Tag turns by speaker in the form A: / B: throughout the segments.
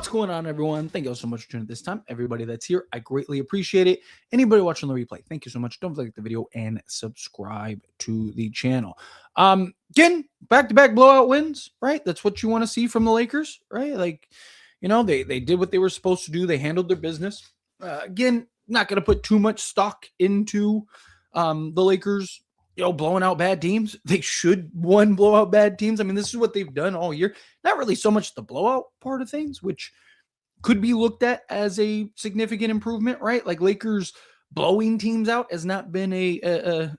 A: What's going on, everyone? Thank you all so much for tuning in this time. Everybody that's here, I greatly appreciate it. Anybody watching the replay, thank you so much. Don't forget to like the video and subscribe to the channel. Again, back-to-back blowout wins, right? That's what you want to see from the Lakers, right? Like, you know, they did what they were supposed to do. They handled their business. Again, not going to put too much stock into the Lakers, blowing out bad teams. They should blow out bad teams. I mean, this is what they've done all year. Not really so much the blowout part of things, which could be looked at as a significant improvement, right? Like Lakers blowing teams out has not been a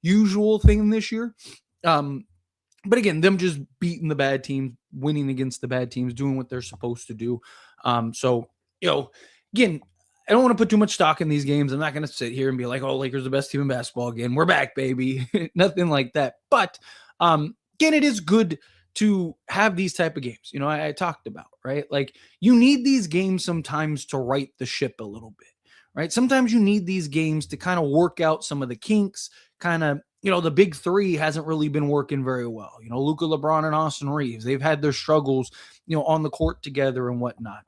A: usual thing this year. But again, them just beating the bad teams, winning against the bad teams, doing what they're supposed to do. Again, I don't want to put too much stock in these games. I'm not going to sit here and be like, oh, Lakers are the best team in basketball again. We're back, baby. Nothing like that. But again, it is good to have these type of games. I talked about, right? Like you need these games sometimes to right the ship a little bit, right? Sometimes you need these games to kind of work out some of the kinks, kind of, the big three hasn't really been working very well. Luka, LeBron, and Austin Reeves, they've had their struggles, on the court together and whatnot.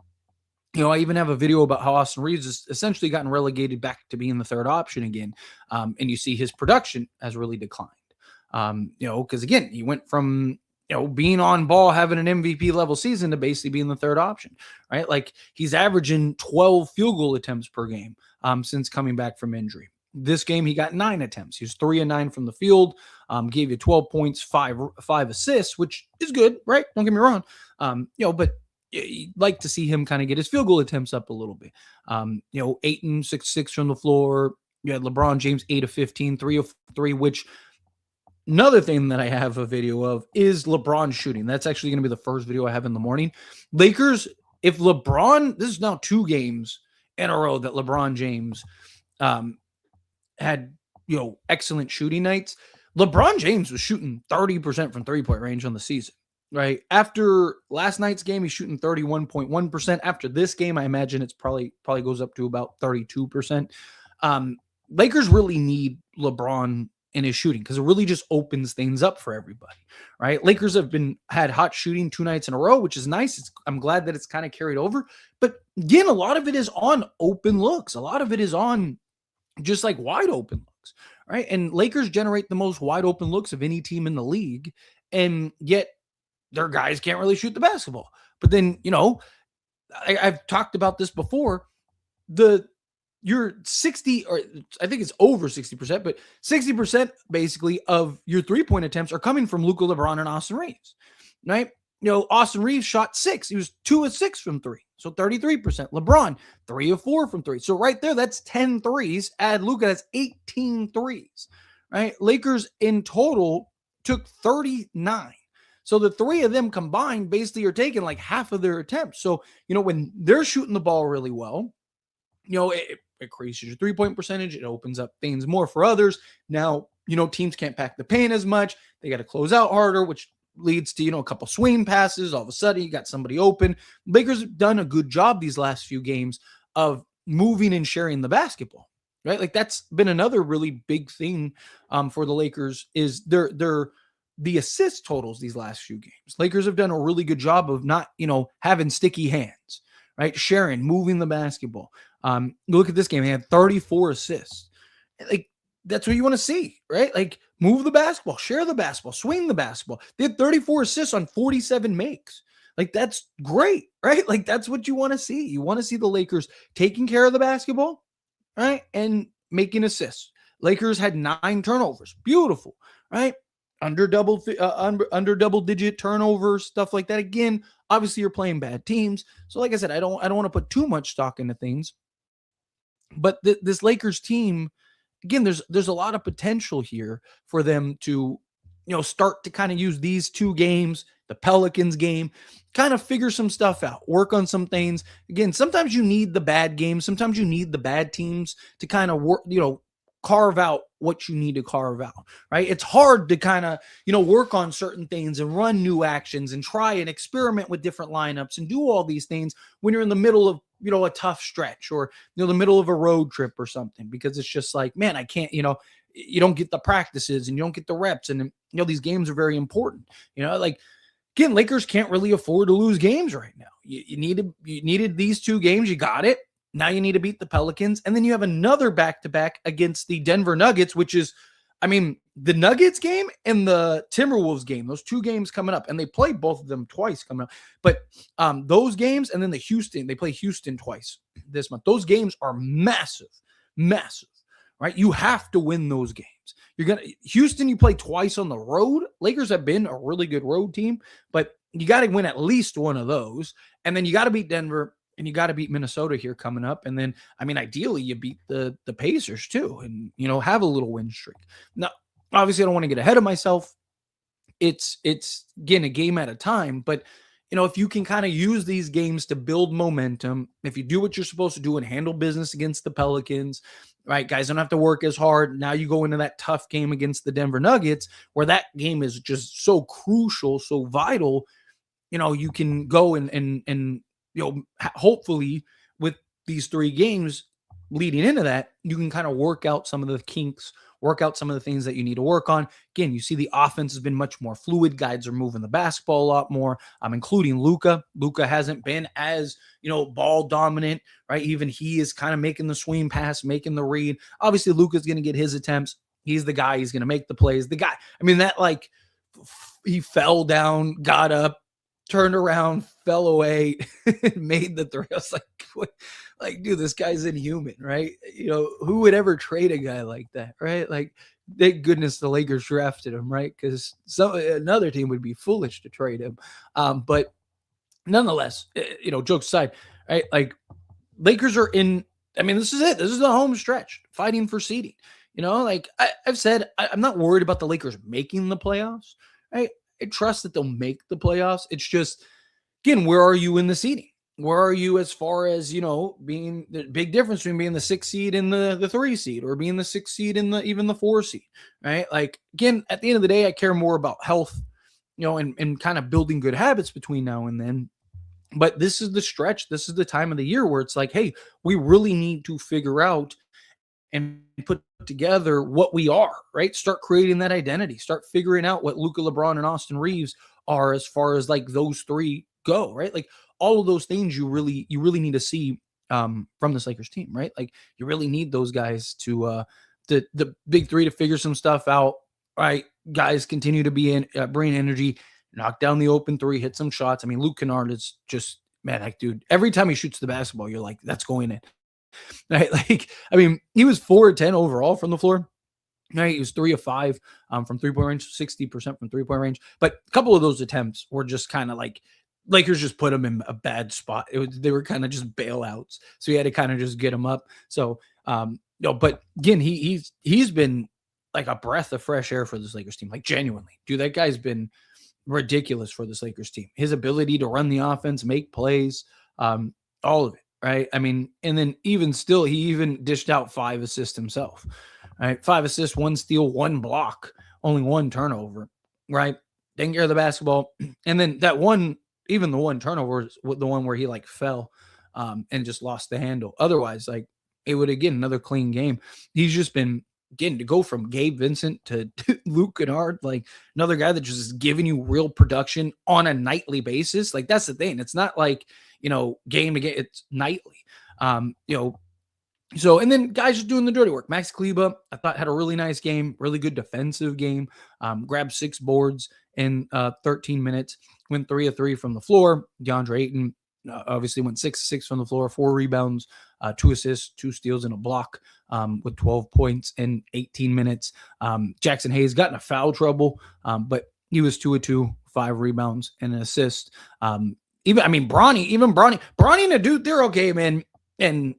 A: I even have a video about how Austin Reeves has essentially gotten relegated back to being the third option again. And you see his production has really declined. Because again, he went from, being on ball, having an MVP level season to basically being the third option, right? Like he's averaging 12 field goal attempts per game since coming back from injury. This game, he got 9 attempts. He was 3 of 9 from the field, gave you 12 points, 5 assists, which is good, right? Don't get me wrong. But you'd like to see him kind of get his field goal attempts up a little bit. 8 and 6 from the floor. You had LeBron James 8 of 15, 3 of 3, which another thing that I have a video of is LeBron shooting. That's actually going to be the first video I have in the morning. Lakers, if LeBron, this is now 2 games in a row that LeBron James had, excellent shooting nights. LeBron James was shooting 30% from three-point range on the season. Right after last night's game, he's shooting 31.1%. After this game, I imagine it's probably goes up to about 32%. Lakers really need LeBron in his shooting because it really just opens things up for everybody. Right? Lakers have had hot shooting 2 nights in a row, which is nice. I'm glad that it's kind of carried over. But again, a lot of it is on open looks. A lot of it is on just like wide open looks. Right? And Lakers generate the most wide open looks of any team in the league, and yet their guys can't really shoot the basketball. But then, I've talked about this before. Your 60, or I think it's over 60%, but 60% basically of your 3-point attempts are coming from Luka, LeBron, and Austin Reeves, right? Austin Reeves shot 6. He was 2 of 6 from 3. So 33%. LeBron, 3 of 4 from 3. So right there, that's 10 threes. Add Luka, that's 18 threes, right? Lakers in total took 39. So the 3 of them combined basically are taking like half of their attempts. So, when they're shooting the ball really well, it increases your 3-point percentage. It opens up things more for others. Now, teams can't pack the paint as much. They got to close out harder, which leads to, a couple swing passes. All of a sudden, you got somebody open. Lakers have done a good job these last few games of moving and sharing the basketball, right? Like that's been another really big thing for the Lakers is the assist totals these last few games. Lakers have done a really good job of not, having sticky hands, right? Sharing, moving the basketball. Look at this game. He had 34 assists. Like, that's what you want to see, right? Like, move the basketball, share the basketball, swing the basketball. They had 34 assists on 47 makes. Like, that's great, right? Like, that's what you want to see. You want to see the Lakers taking care of the basketball, right? And making assists. Lakers had 9 turnovers. Beautiful, right? Under double digit turnovers, stuff like that. Again, obviously you're playing bad teams. So like I said, I don't want to put too much stock into things. But this Lakers team, again, there's a lot of potential here for them to, start to kind of use these 2 games, the Pelicans game, kind of figure some stuff out, work on some things. Again, sometimes you need the bad games. Sometimes you need the bad teams to kind of work, carve out what you need to carve out, right? It's hard to kind of, work on certain things and run new actions and try and experiment with different lineups and do all these things when you're in the middle of, a tough stretch or, the middle of a road trip or something, because it's just like, man, I can't, you don't get the practices and you don't get the reps. And, these games are very important, like again, Lakers can't really afford to lose games right now. You needed these 2 games. You got it. Now you need to beat the Pelicans. And then you have another back-to-back against the Denver Nuggets, which is, I mean, the Nuggets game and the Timberwolves game, those 2 games coming up. And they play both of them twice coming up. But those games and then they play Houston twice this month. Those games are massive, massive, right? You have to win those games. Houston, you play twice on the road. Lakers have been a really good road team, but you got to win at least one of those. And then you got to beat Denver and you got to beat Minnesota here coming up. And then, I mean, ideally you beat the Pacers too, and, have a little win streak. Now, obviously I don't want to get ahead of myself. It's again, a game at a time, but if you can kind of use these games to build momentum, if you do what you're supposed to do and handle business against the Pelicans, right? Guys don't have to work as hard. Now you go into that tough game against the Denver Nuggets where that game is just so crucial, so vital. You can go and hopefully with these 3 games leading into that, you can kind of work out some of the kinks, work out some of the things that you need to work on. Again, you see the offense has been much more fluid. Guys are moving the basketball a lot more. Including Luka. Luka hasn't been as, ball dominant, right? Even he is kind of making the swing pass, making the read. Obviously, Luka's going to get his attempts. He's the guy. He's going to make the plays. The guy, I mean, that he fell down, got up, turned around, fell away, made the 3. I was like, what? Dude, this guy's inhuman, right? Who would ever trade a guy like that, right? Thank goodness the Lakers drafted him, right? Because another team would be foolish to trade him. But nonetheless, jokes aside, right? Lakers are in, I mean, this is it. This is the home stretch, fighting for seeding. I've said, I'm not worried about the Lakers making the playoffs, right? I trust that they'll make the playoffs. It's just, again, where are you in the seeding? Where are you as far as, being the big difference between being the 6 seed and the 3 seed, or being the 6 seed and even the 4 seed, right? Again, at the end of the day, I care more about health, and kind of building good habits between now and then. But this is the stretch. This is the time of the year where it's like, hey, we really need to figure out and put together what we are, right? Start creating that identity. Start figuring out what Luka, LeBron, and Austin Reeves are as far as those 3 go, right? All of those things you really need to see from this Lakers team, right? You really need those guys to the big 3 to figure some stuff out, right? Guys continue to be in bring energy, knock down the open 3, hit some shots. I mean, Luke Kennard is just, man, dude, every time he shoots the basketball, you're like, that's going in. Right? I mean, he was 4 of 10 overall from the floor. Right? He was 3 of 5 from 3-point range, 60% from 3-point range. But a couple of those attempts were just kind of Lakers just put him in a bad spot. They were kind of just bailouts. So he had to kind of just get him up. So, but again, he's been like a breath of fresh air for this Lakers team. Genuinely, dude, that guy's been ridiculous for this Lakers team. His ability to run the offense, make plays, all of it. Right. I mean, and then even still, he even dished out 5 assists himself. Right. 5 assists, 1 steal, 1 block, only 1 turnover. Right. Taking care of the basketball. And then that one, even the 1 turnover is the one where he fell and just lost the handle. Otherwise, it would, again, another clean game. He's just been, again, to go from Gabe Vincent to Luke Kennard, another guy that just is giving you real production on a nightly basis. That's the thing. It's not game to game, it's nightly. So, and then guys just doing the dirty work. Max Kleba, I thought, had a really nice game, really good defensive game, grabbed 6 boards in 13 minutes, went 3 of 3 from the floor. DeAndre Ayton obviously went 6 of 6 from the floor, 4 rebounds, 2 assists, 2 steals, and a block with 12 points in 18 minutes. Jackson Hayes got in a foul trouble, but he was 2 of 2, 5 rebounds, and an assist. Bronny and a dude, they're okay, man. And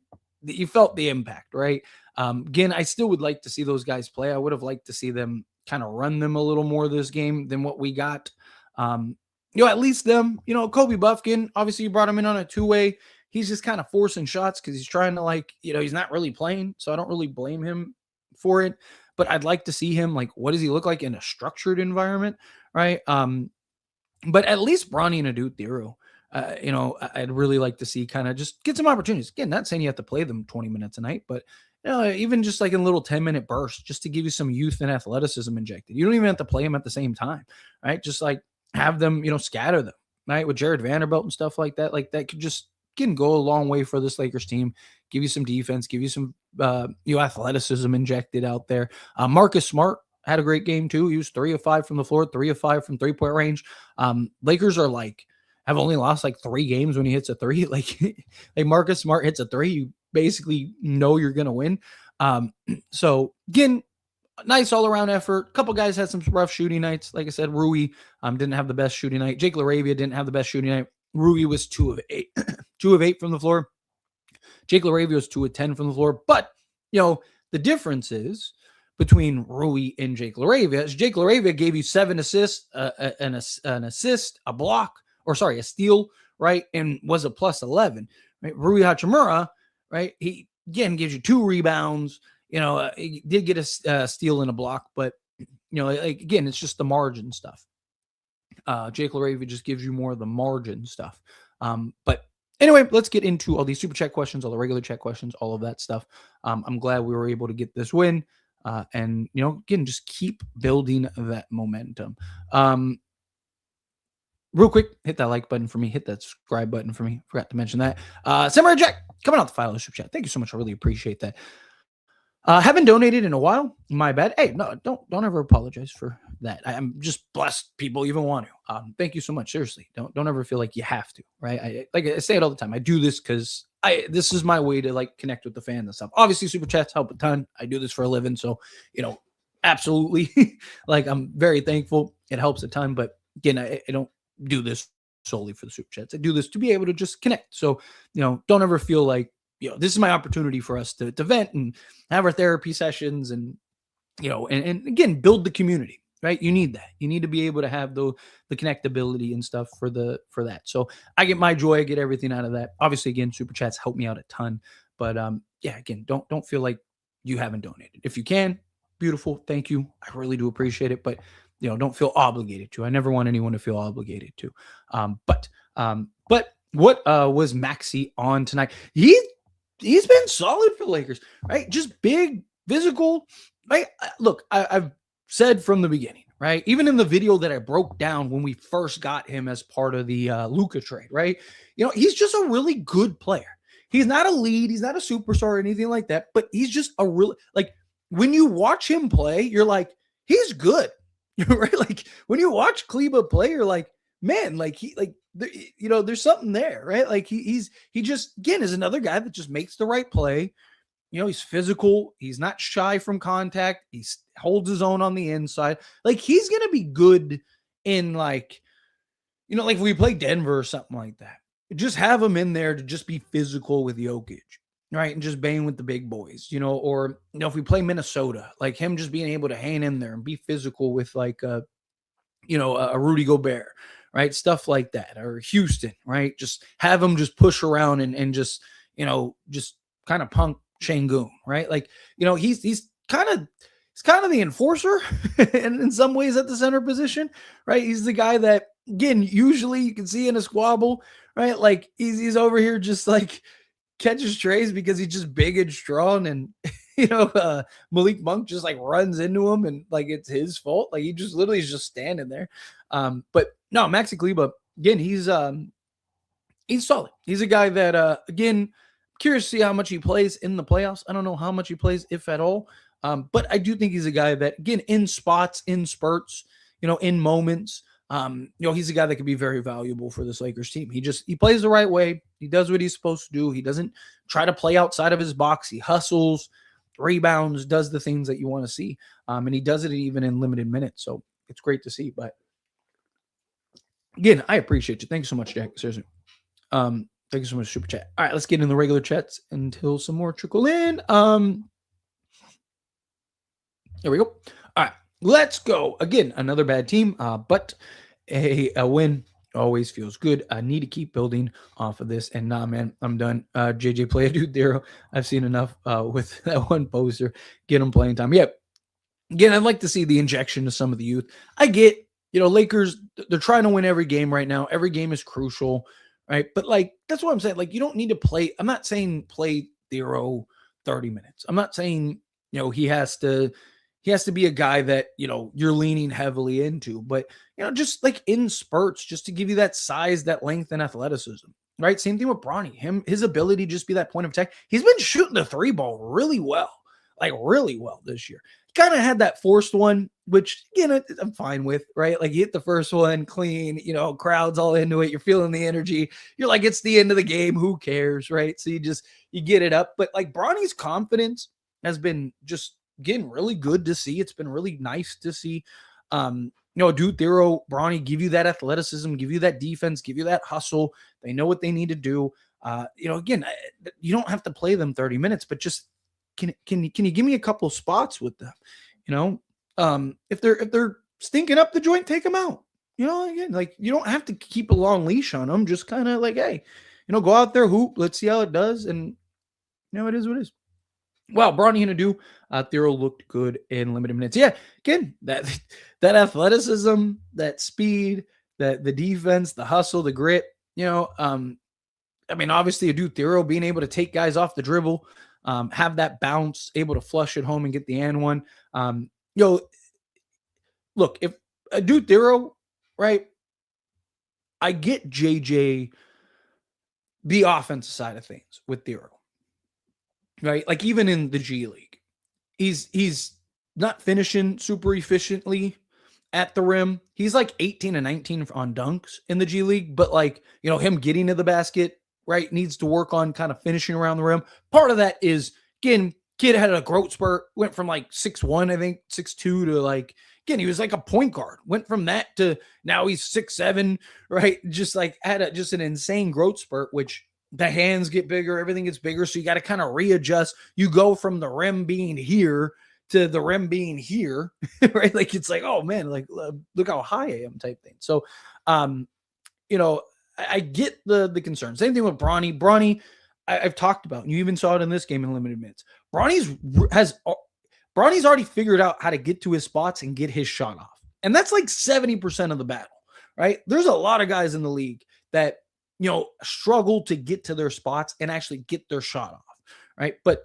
A: you felt the impact, right? Again, I still would like to see those guys play. I would have liked to see them kind of run them a little more this game than what we got. At least them, Kobe Buffkin, obviously you brought him in on a 2-way. He's just kind of forcing shots because he's trying to he's not really playing. So I don't really blame him for it, but I'd like to see him, what does he look like in a structured environment? Right. But at least Bronny and Adou Thiero, I'd really like to see kind of just get some opportunities. Again, not saying you have to play them 20 minutes a night, but even just in little 10-minute bursts, just to give you some youth and athleticism injected. You don't even have to play them at the same time, right? Just have them, scatter them, right? With Jared Vanderbilt and stuff like that. Like that could just can go a long way for this Lakers team. Give you some defense, give you some athleticism injected out there. Marcus Smart had a great game too. He was 3 of 5 from the floor, 3 of 5 from 3-point range. Lakers are have only lost 3 games when he hits a 3. Like Marcus Smart hits a 3, you basically know you're gonna win. So again, nice all-around effort. A couple guys had some rough shooting nights. Like I said, Rui didn't have the best shooting night. Jake LaRavia didn't have the best shooting night. Rui was 2 of 8, 2 of 8 from the floor. Jake LaRavia was 2 of 10 from the floor. But, the difference is between Rui and Jake LaRavia is Jake LaRavia gave you 7 assists, an assist, a steal, right? And was a plus 11, right? Rui Hachimura, right? He, again, gives you 2 rebounds. He did get a steal and a block, but, again, it's just the margin stuff. Jake LaRavia just gives you more of the margin stuff. But anyway, let's get into all these super chat questions, all the regular chat questions, all of that stuff. I'm glad we were able to get this win. And, again, just keep building that momentum. Real quick, hit that like button for me. Hit that subscribe button for me. Forgot to mention that. Samurai Jack, coming out the file of super chat. Thank you so much. I really appreciate that. Haven't donated in a while. My bad. Hey, no, don't ever apologize for that. I'm just blessed people even want to. Thank you so much. Seriously, don't ever feel like you have to, right? I say it all the time. I do this because this is my way to connect with the fans and stuff. Obviously, super chats help a ton. I do this for a living, so absolutely. I'm very thankful. It helps a ton. But again, I don't do this solely for the super chats. I do this to be able to just connect. So don't ever feel like this is my opportunity for us to vent and have our therapy sessions and, and again, build the community, right? You need that. You need to be able to have the connectability and stuff for that. So I get my joy, I get everything out of that. Obviously, again, super chats help me out a ton, but again, don't feel like you haven't donated. If you can, beautiful. Thank you. I really do appreciate it, but don't feel obligated to. I never want anyone to feel obligated to. But what was Maxey on tonight? He's been solid for the Lakers, right? Just big, physical, right? Look, I've said from the beginning, right? Even in the video that I broke down when we first got him as part of the Luka trade, right? He's just a really good player. He's not a lead. He's not a superstar or anything like that, but he's just a really, when you watch him play, you're like, he's good, right? When you watch Kleba play, you're like, man, there's something there, right? He just, again, is another guy that just makes the right play. He's physical. He's not shy from contact. He holds his own on the inside. He's going to be good in if we play Denver or something like that. Just have him in there to just be physical with Jokic, right? And just bang with the big boys, or, if we play Minnesota, him just being able to hang in there and be physical with a Rudy Gobert, right? Stuff like that. Or Houston, right? Just have him just push around and just, just kind of punk Şengün, right? He's kind of the enforcer and in some ways at the center position, right? He's the guy that, again, usually you can see in a squabble, right? He's over here just catches trays because he's just big and strong, and Malik Monk just runs into him and it's his fault. He just literally is just standing there. But no, Maxi Kleber, again, he's solid. He's a guy that again, curious to see how much he plays in the playoffs. I don't know how much he plays, if at all. But I do think he's a guy that, again, in spots, in spurts, in moments, he's a guy that could be very valuable for this Lakers team. He plays the right way. He does what he's supposed to do. He doesn't try to play outside of his box. He hustles, rebounds, does the things that you want to see. And he does it even in limited minutes. So it's great to see. But again, I appreciate you. Thank you so much, Jack. Seriously. Thank you so much, super chat. All right, let's get in the regular chats until some more trickle in. There we go. All right, let's go. Again, another bad team, but a win always feels good. I need to keep building off of this. And nah, man, I'm done. JJ play a dude there. I've seen enough with that one poster. Get him playing time. Yeah. Again, I'd like to see the injection of some of the youth. I get, Lakers, they're trying to win every game right now. Every game is crucial, right? But that's what I'm saying. You don't need to play. I'm not saying play Theo 30 minutes. I'm not saying, he has to he has to be a guy that, you're leaning heavily into, but, just like in spurts, just to give you that size, that length, and athleticism, right? Same thing with Bronny. His ability to just be that point of attack. He's been shooting the three ball really well, like really well this year. Kind of had that forced one, which, I'm fine with, right? Like, you hit the first one clean, crowd's all into it. You're feeling the energy. You're like, it's the end of the game. Who cares, right? So you get it up. But like Bronny's confidence has been just getting really good to see. It's been really nice to see. Dude, Thero, Bronny give you that athleticism, give you that defense, give you that hustle. They know what they need to do. Again, you don't have to play them 30 minutes, but just can you give me a couple spots with them? If they're stinking up the joint, take them out. Again, like, you don't have to keep a long leash on them. Just kind of like, hey, go out there, hoop. Let's see how it does. And it is what it is. Well, Bronny and Adu, Thero looked good in limited minutes. Yeah, again, that athleticism, that speed, the defense, the hustle, the grit. Obviously, Adu Thero being able to take guys off the dribble, have that bounce, able to flush it home and get the and one. Look, if Adu Thero, right? I get JJ, the offensive side of things with Thero. Right? Like, even in the G League, he's not finishing super efficiently at the rim. He's like 18 and 19 on dunks in the G League, but like, him getting to the basket, right, needs to work on kind of finishing around the rim. Part of that is, again, kid had a growth spurt, went from like 6'1", I think 6'2", to like, again, he was like a point guard, went from that to now he's 6'7", right? Just like had an insane growth spurt, which the hands get bigger, everything gets bigger. So you got to kind of readjust. You go from the rim being here to the rim being here, right? Like, it's like, oh man, like, look how high I am type thing. So, I get the concern. Same thing with Bronny. Bronny, I've talked about, and you even saw it in this game in limited minutes. Bronny's already figured out how to get to his spots and get his shot off. And that's like 70% of the battle, right? There's a lot of guys in the league that, struggle to get to their spots and actually get their shot off, right? But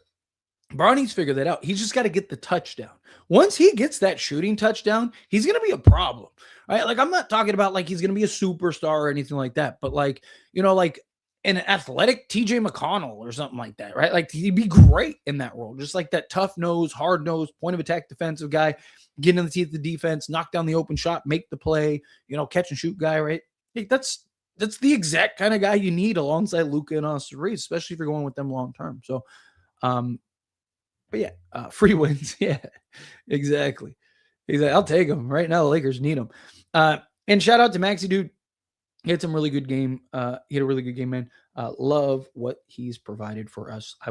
A: Bronny's figured that out. He's just got to get the touchdown. Once he gets that shooting touchdown, he's going to be a problem, right? Like, I'm not talking about like he's going to be a superstar or anything like that, but like, like an athletic TJ McConnell or something like that, right? Like, he'd be great in that role. Just like that tough nose, hard nose, point of attack defensive guy, get in the teeth of the defense, knock down the open shot, make the play, catch and shoot guy, right? Like, that's the exact kind of guy you need alongside Luka and Austin Reeves, especially if you're going with them long term. So, but yeah, free wins. Yeah, exactly. I'll take them right now. The Lakers need them. And shout out to Maxey, dude. He had some really good game. He had a really good game, man. Love what he's provided for us. I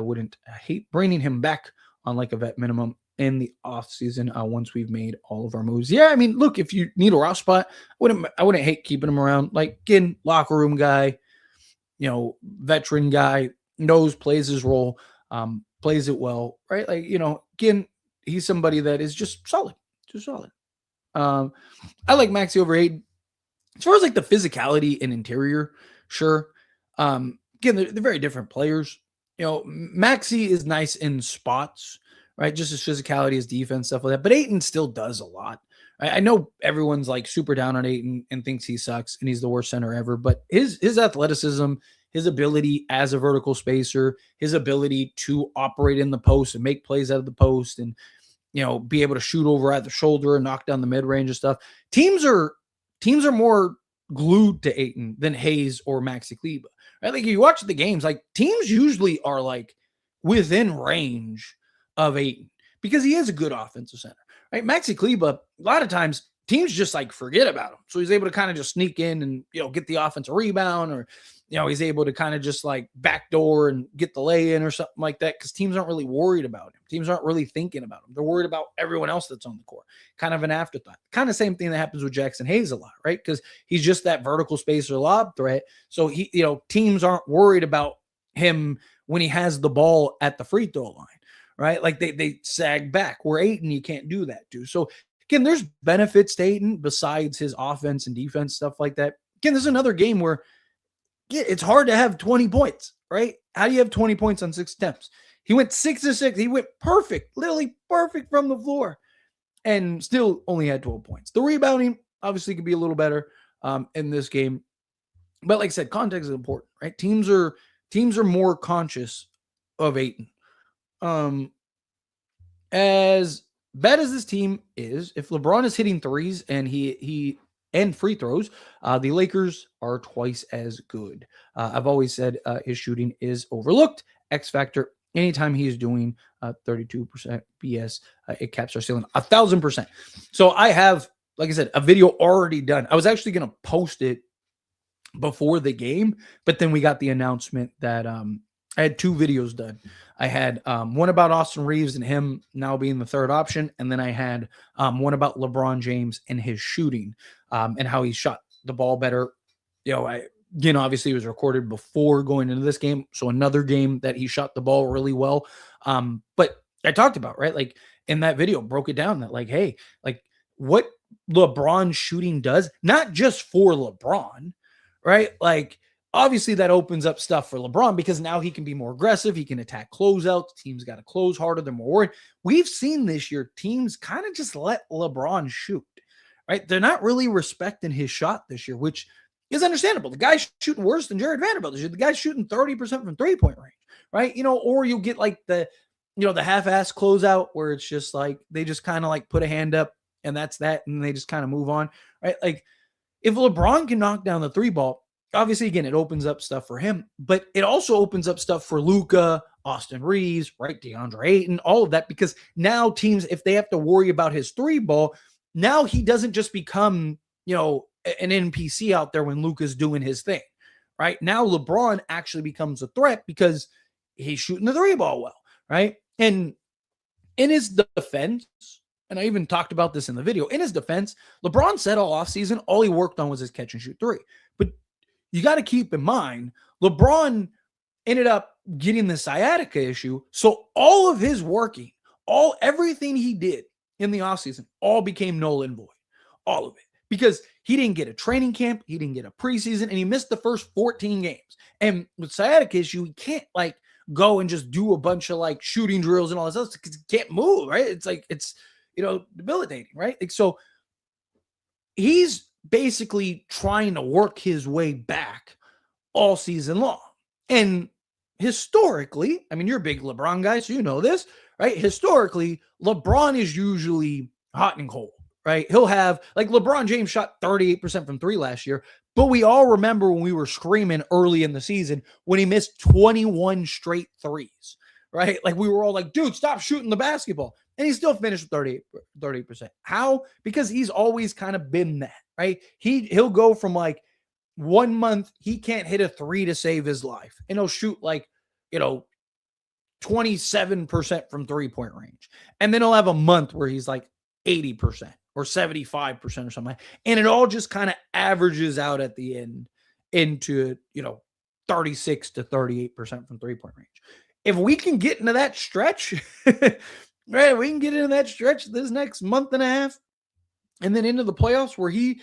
A: hate bringing him back on like a vet minimum in the off season once we've made all of our moves. Yeah, I mean, look, if you need a rough spot, I wouldn't hate keeping him around. Like, again, locker room guy, veteran guy, plays his role, plays it well, right? Like, again, he's somebody that is just solid. I like Maxey over Aiden. As far as like the physicality and interior, sure. Again, they're very different players. Maxey is nice in spots, right? Just his physicality, his defense, stuff like that. But Ayton still does a lot. I know everyone's like super down on Ayton and thinks he sucks and he's the worst center ever. But his athleticism, his ability as a vertical spacer, his ability to operate in the post and make plays out of the post, and be able to shoot over at the shoulder and knock down the mid range and stuff. Teams are more glued to Ayton than Hayes or Maxi Kleber. Right? Like, you watch the games, like, teams usually are like within range of Ayton because he is a good offensive center, right? Maxi Kleber, a lot of times teams just like forget about him. So he's able to kind of just sneak in and, get the offensive rebound, or, he's able to kind of just like backdoor and get the lay in or something like that, because teams aren't really worried about him. Teams aren't really thinking about him. They're worried about everyone else that's on the court. Kind of an afterthought. Kind of same thing that happens with Jackson Hayes a lot, right? Because he's just that vertical spacer lob threat. So teams aren't worried about him when he has the ball at the free throw line, right? Like, they sag back. Where Ayton, you can't do that too. So again, there's benefits to Ayton besides his offense and defense, stuff like that. Again, this is another game where it's hard to have 20 points, right? How do you have 20 points on 6 attempts? He went 6 of 6. He went perfect, literally perfect from the floor. and still only had 12 points. The rebounding obviously could be a little better in this game. But like I said, context is important, right? Teams are more conscious of Ayton. As bad as this team is, if LeBron is hitting threes and he and free throws, the Lakers are twice as good. I've always said his shooting is overlooked. X factor. Anytime he's doing 32% BS, it caps our ceiling 1,000%. So I have, like I said, a video already done. I was actually going to post it before the game, but then we got the announcement that I had 2 videos done. I had one about Austin Reeves and him now being the third option, and then I had one about LeBron James and his shooting and how he shot the ball better. Obviously it was recorded before going into this game, so another game that he shot the ball really well. But I talked about, right, like in that video, broke it down that like, hey, like what LeBron shooting does, not just for LeBron, right? Like obviously that opens up stuff for LeBron because now he can be more aggressive. He can attack closeouts. Teams got to close harder. They're more worried. We've seen this year teams kind of just let LeBron shoot, right? They're not really respecting his shot this year, which is understandable. The guy's shooting worse than Jared Vanderbilt this year. The guy's shooting 30% from 3-point range, right? Or you'll get like the half-ass closeout where it's just like they just kind of like put a hand up and that's that, and they just kind of move on, right? Like if LeBron can knock down the 3 ball, obviously, again, it opens up stuff for him, but it also opens up stuff for Luka, Austin Reeves, right? DeAndre Ayton, all of that, because now teams, if they have to worry about his 3 ball, now he doesn't just become, an NPC out there when Luka's doing his thing, right? Now LeBron actually becomes a threat because he's shooting the 3 ball well, right? And in his defense, and I even talked about this in the video, in his defense, LeBron said all offseason, all he worked on was his catch and shoot 3. But you got to keep in mind, LeBron ended up getting the sciatica issue. So all of his working, everything he did in the offseason, all became null and void. All of it. Because he didn't get a training camp, he didn't get a preseason, and he missed the first 14 games. And with sciatica issue, he can't like go and just do a bunch of like shooting drills and all this stuff because he can't move, right? It's like, it's, debilitating, right? Like, so he's basically trying to work his way back all season long. And historically, I mean, you're a big LeBron guy, so you know this, right? Historically, LeBron is usually hot and cold, right? He'll have, like LeBron James shot 38% from 3 last year, but we all remember when we were screaming early in the season when he missed 21 straight threes, right? Like we were all like, dude, stop shooting the basketball. And he still finished with 38%. How? Because he's always kind of been that, right? He'll go from like 1 month, he can't hit a 3 to save his life. And he'll shoot like, 27% from 3-point range. And then he'll have a month where he's like 80% or 75% or something. Like, and it all just kind of averages out at the end into, 36 to 38% from 3-point range. If we can get into that stretch, right, we can get into that stretch this next month and a half and then into the playoffs where again,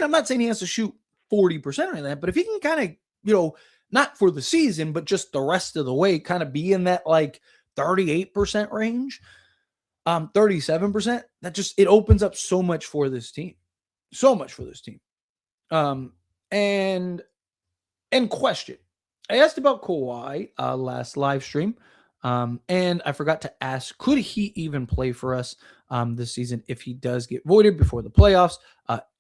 A: I'm not saying he has to shoot 40% or anything like that, but if he can kind of, not for the season, but just the rest of the way, kind of be in that like 38% range, 37%, that just, it opens up so much for this team. So much for this team. And question. I asked about Kawhi last live stream. And I forgot to ask, could he even play for us this season if he does get voided before the playoffs?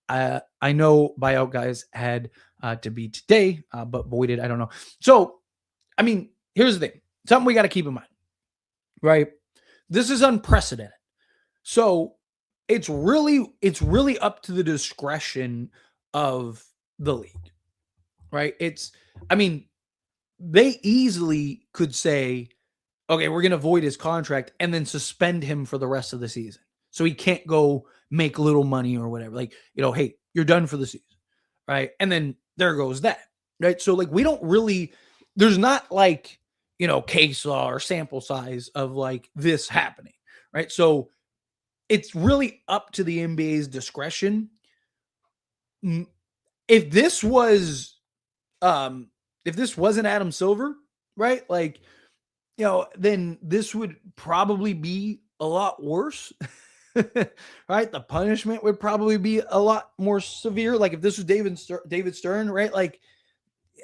A: I know buyout guys had to be today, but voided, I don't know. So, I mean, here's the thing. Something we got to keep in mind, right? This is unprecedented. So it's really up to the discretion of the league, right? They easily could say, okay, we're going to void his contract and then suspend him for the rest of the season. So he can't go make little money or whatever. Like, hey, you're done for the season. Right. And then there goes that. Right. So like, there's not like, case law or sample size of like this happening. Right. So it's really up to the NBA's discretion. If this wasn't Adam Silver, right? Like, then this would probably be a lot worse. right? The punishment would probably be a lot more severe. Like if this was David Stern, right? Like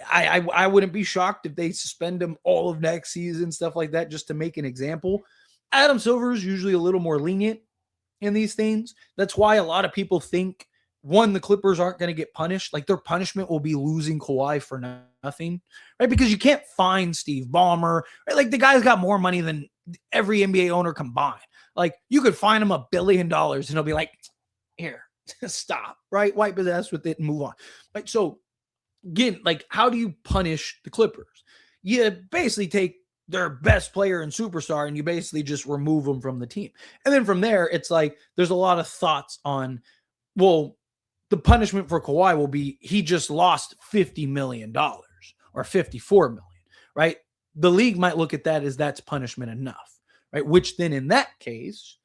A: I wouldn't be shocked if they suspend him all of next season, stuff like that, just to make an example. Adam Silver is usually a little more lenient in these things. That's why a lot of people think, one, the Clippers aren't going to get punished. Like their punishment will be losing Kawhi for nothing, right? Because you can't fine Steve Ballmer, right? Like the guy's got more money than every NBA owner combined. Like you could fine him $1 billion and he'll be like, here, stop, right? Wipe his ass with it and move on. Right. So again, like how do you punish the Clippers? You basically take their best player and superstar and you basically just remove them from the team. And then from there, it's like there's a lot of thoughts on, well, the punishment for Kawhi will be he just lost $50 million or $54 million, right? The league might look at that as that's punishment enough, right? Which then in that case,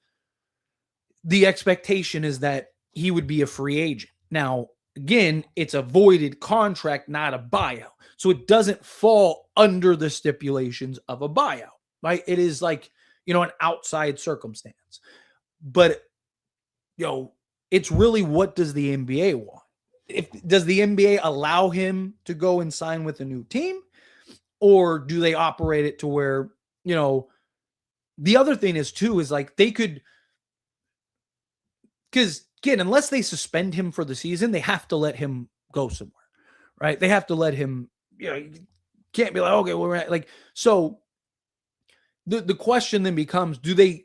A: the expectation is that he would be a free agent. Now, again, it's a voided contract, not a buyout. So it doesn't fall under the stipulations of a buyout, right? It is like, an outside circumstance. But, it's really what does the NBA want? Does the NBA allow him to go and sign with a new team? Or do they operate it to where, the other thing is too, is like they could, because again, unless they suspend him for the season, they have to let him go somewhere, right? They have to let him, you can't be like, okay, well, we're like, so the question then becomes, do they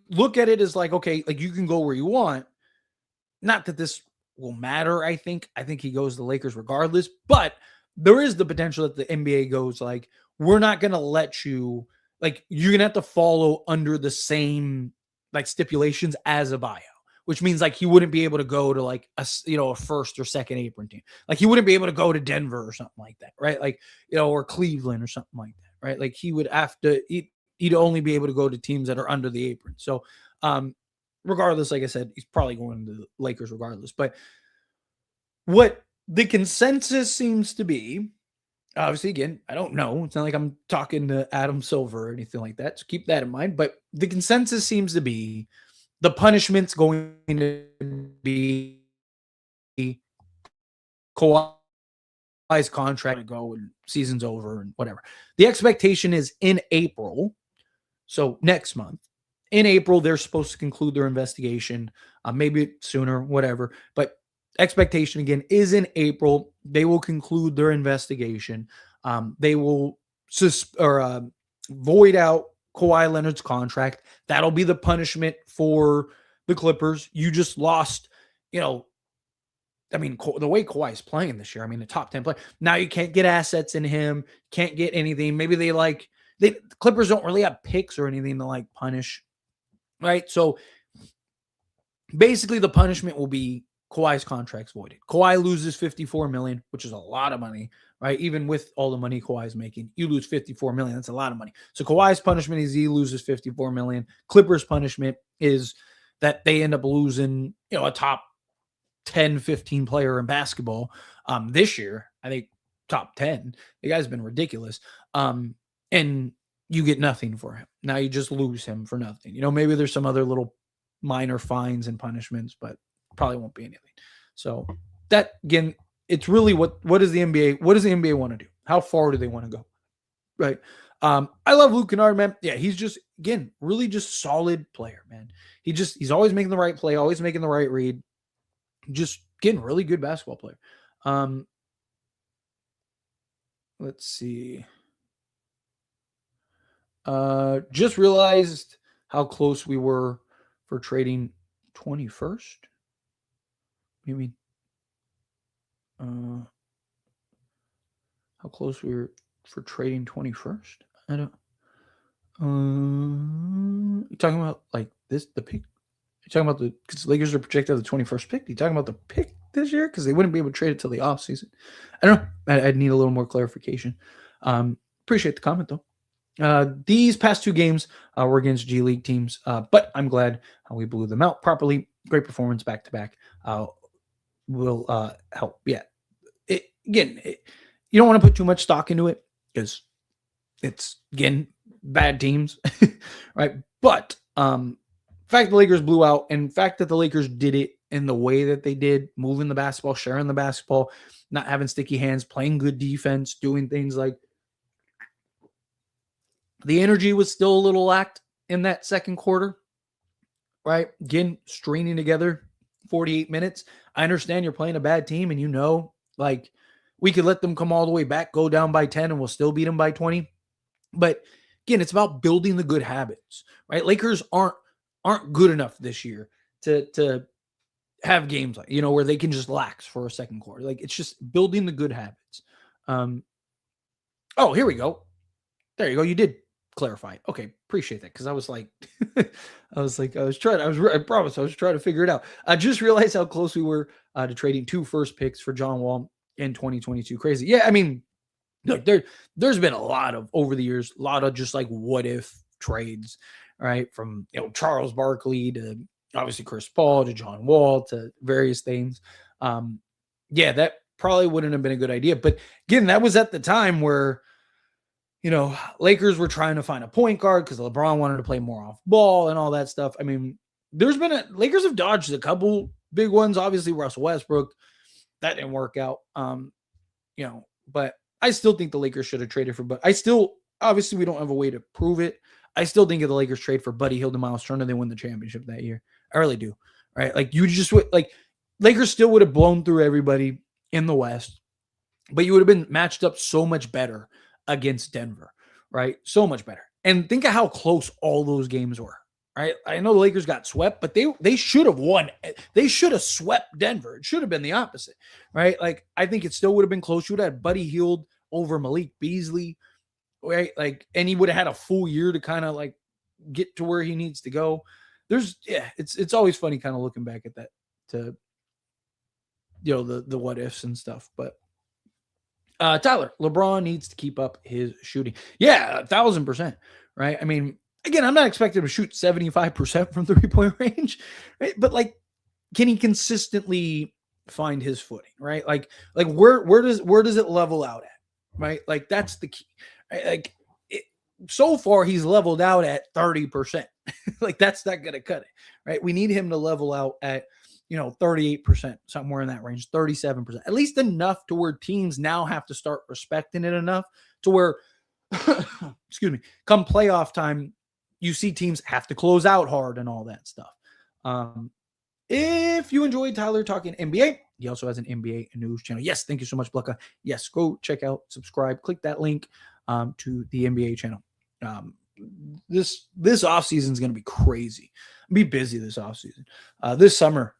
A: look at it as like, okay, like you can go where you want? Not that this will matter, I think he goes to the Lakers regardless, but there is the potential that the NBA goes like, we're not going to let you, like, you're going to have to follow under the same like stipulations as a buyout, which means like he wouldn't be able to go to like a first or second apron team. Like he wouldn't be able to go to Denver or something like that, right? Like, or Cleveland or something like that, right? Like he would have to, he'd only be able to go to teams that are under the apron. So, regardless, like I said, he's probably going to the Lakers regardless. But what the consensus seems to be, obviously, again, I don't know. It's not like I'm talking to Adam Silver or anything like that. So keep that in mind. But the consensus seems to be the punishment's going to be Kawhi's contract to go and season's over and whatever. The expectation is in April, so next month. In April, they're supposed to conclude their investigation, maybe sooner, whatever. But expectation, again, is in April. They will conclude their investigation. They will void out Kawhi Leonard's contract. That'll be the punishment for the Clippers. You just lost, the way Kawhi is playing this year, the top 10 player. Now you can't get assets in him, can't get anything. Maybe the Clippers don't really have picks or anything to like punish. Right. So basically the punishment will be Kawhi's contract's voided. Kawhi loses $54 million, which is a lot of money, right? Even with all the money Kawhi's making, you lose $54 million. That's a lot of money. So Kawhi's punishment is he loses $54 million. Clippers punishment is that they end up losing, a top 10, 15 player in basketball. This year, I think top 10. The guy's been ridiculous. And you get nothing for him. Now you just lose him for nothing. Maybe there's some other little minor fines and punishments, but probably won't be anything. So that, again, it's really what does the NBA want to do? How far do they want to go? Right. I love Luke Kennard, man. Yeah, he's just, again, really just solid player, man. He's always making the right play, always making the right read. Just getting really good basketball player. Let's see. Just realized how close we were for trading 21st. You mean? How close we were for trading 21st? I don't. You talking about like this, the pick? You talking about because Lakers are projected the 21st pick? You talking about the pick this year? Because they wouldn't be able to trade it till the offseason. I don't know. I'd need a little more clarification. Appreciate the comment though. These past two games were against G League teams, but I'm glad we blew them out properly. Great performance back to back. Will help. Yeah. You don't want to put too much stock into it because it's, again, bad teams, right? But fact the Lakers blew out, and fact that the Lakers did it in the way that they did, moving the basketball, sharing the basketball, not having sticky hands, playing good defense, doing things like the energy was still a little lacked in that second quarter, right? Again, stringing together 48 minutes. I understand you're playing a bad team and like we could let them come all the way back, go down by 10 and we'll still beat them by 20. But again, it's about building the good habits, right? Lakers aren't good enough this year to have games like, where they can just lax for a second quarter. Like it's just building the good habits. Oh, here we go. There you go. You did clarify. Okay. Appreciate that. Cause I was like, I promise I was trying to figure it out. I just realized how close we were to trading 2 first picks for John Wall in 2022. Crazy. Yeah. I mean, look, there's been a lot of over the years, a lot of just like what if trades, right? From Charles Barkley to obviously Chris Paul to John Wall to various things. Yeah, that probably wouldn't have been a good idea. But again, that was at the time where Lakers were trying to find a point guard because LeBron wanted to play more off ball and all that stuff. I mean, Lakers have dodged a couple big ones. Obviously, Russell Westbrook, that didn't work out. But I still think the Lakers should have traded for, but obviously we don't have a way to prove it. I still think if the Lakers trade for Buddy Hield and Miles Turner, they win the championship that year. I really do. Right? Like Lakers still would have blown through everybody in the West, but you would have been matched up so much better against Denver, right? So much better. And think of how close all those games were, right? I know the Lakers got swept, but they should have won. They should have swept Denver. It should have been the opposite, right? Like I think it still would have been close. You would have had Buddy Hield over Malik Beasley, right? Like, and he would have had a full year to kind of like get to where he needs to go. It's always funny kind of looking back at that to the what ifs and stuff. But Tyler, LeBron needs to keep up his shooting. Yeah, 1,000%. Right. I mean, again, I'm not expecting him to shoot 75% from 3-point range, right? But like, can he consistently find his footing? Right. Like where does it level out at? Right. Like that's the key. Right? Like so far he's leveled out at 30%. Like that's not going to cut it. Right. We need him to level out at 38%, somewhere in that range, 37%, at least enough to where teams now have to start respecting it enough to where, excuse me, come playoff time, you see teams have to close out hard and all that stuff. If you enjoyed Tyler talking NBA, he also has an NBA news channel. Yes, thank you so much, Blucka. Yes, go check out, subscribe, click that link to the NBA channel. This offseason is going to be crazy. Be busy this offseason. This summer,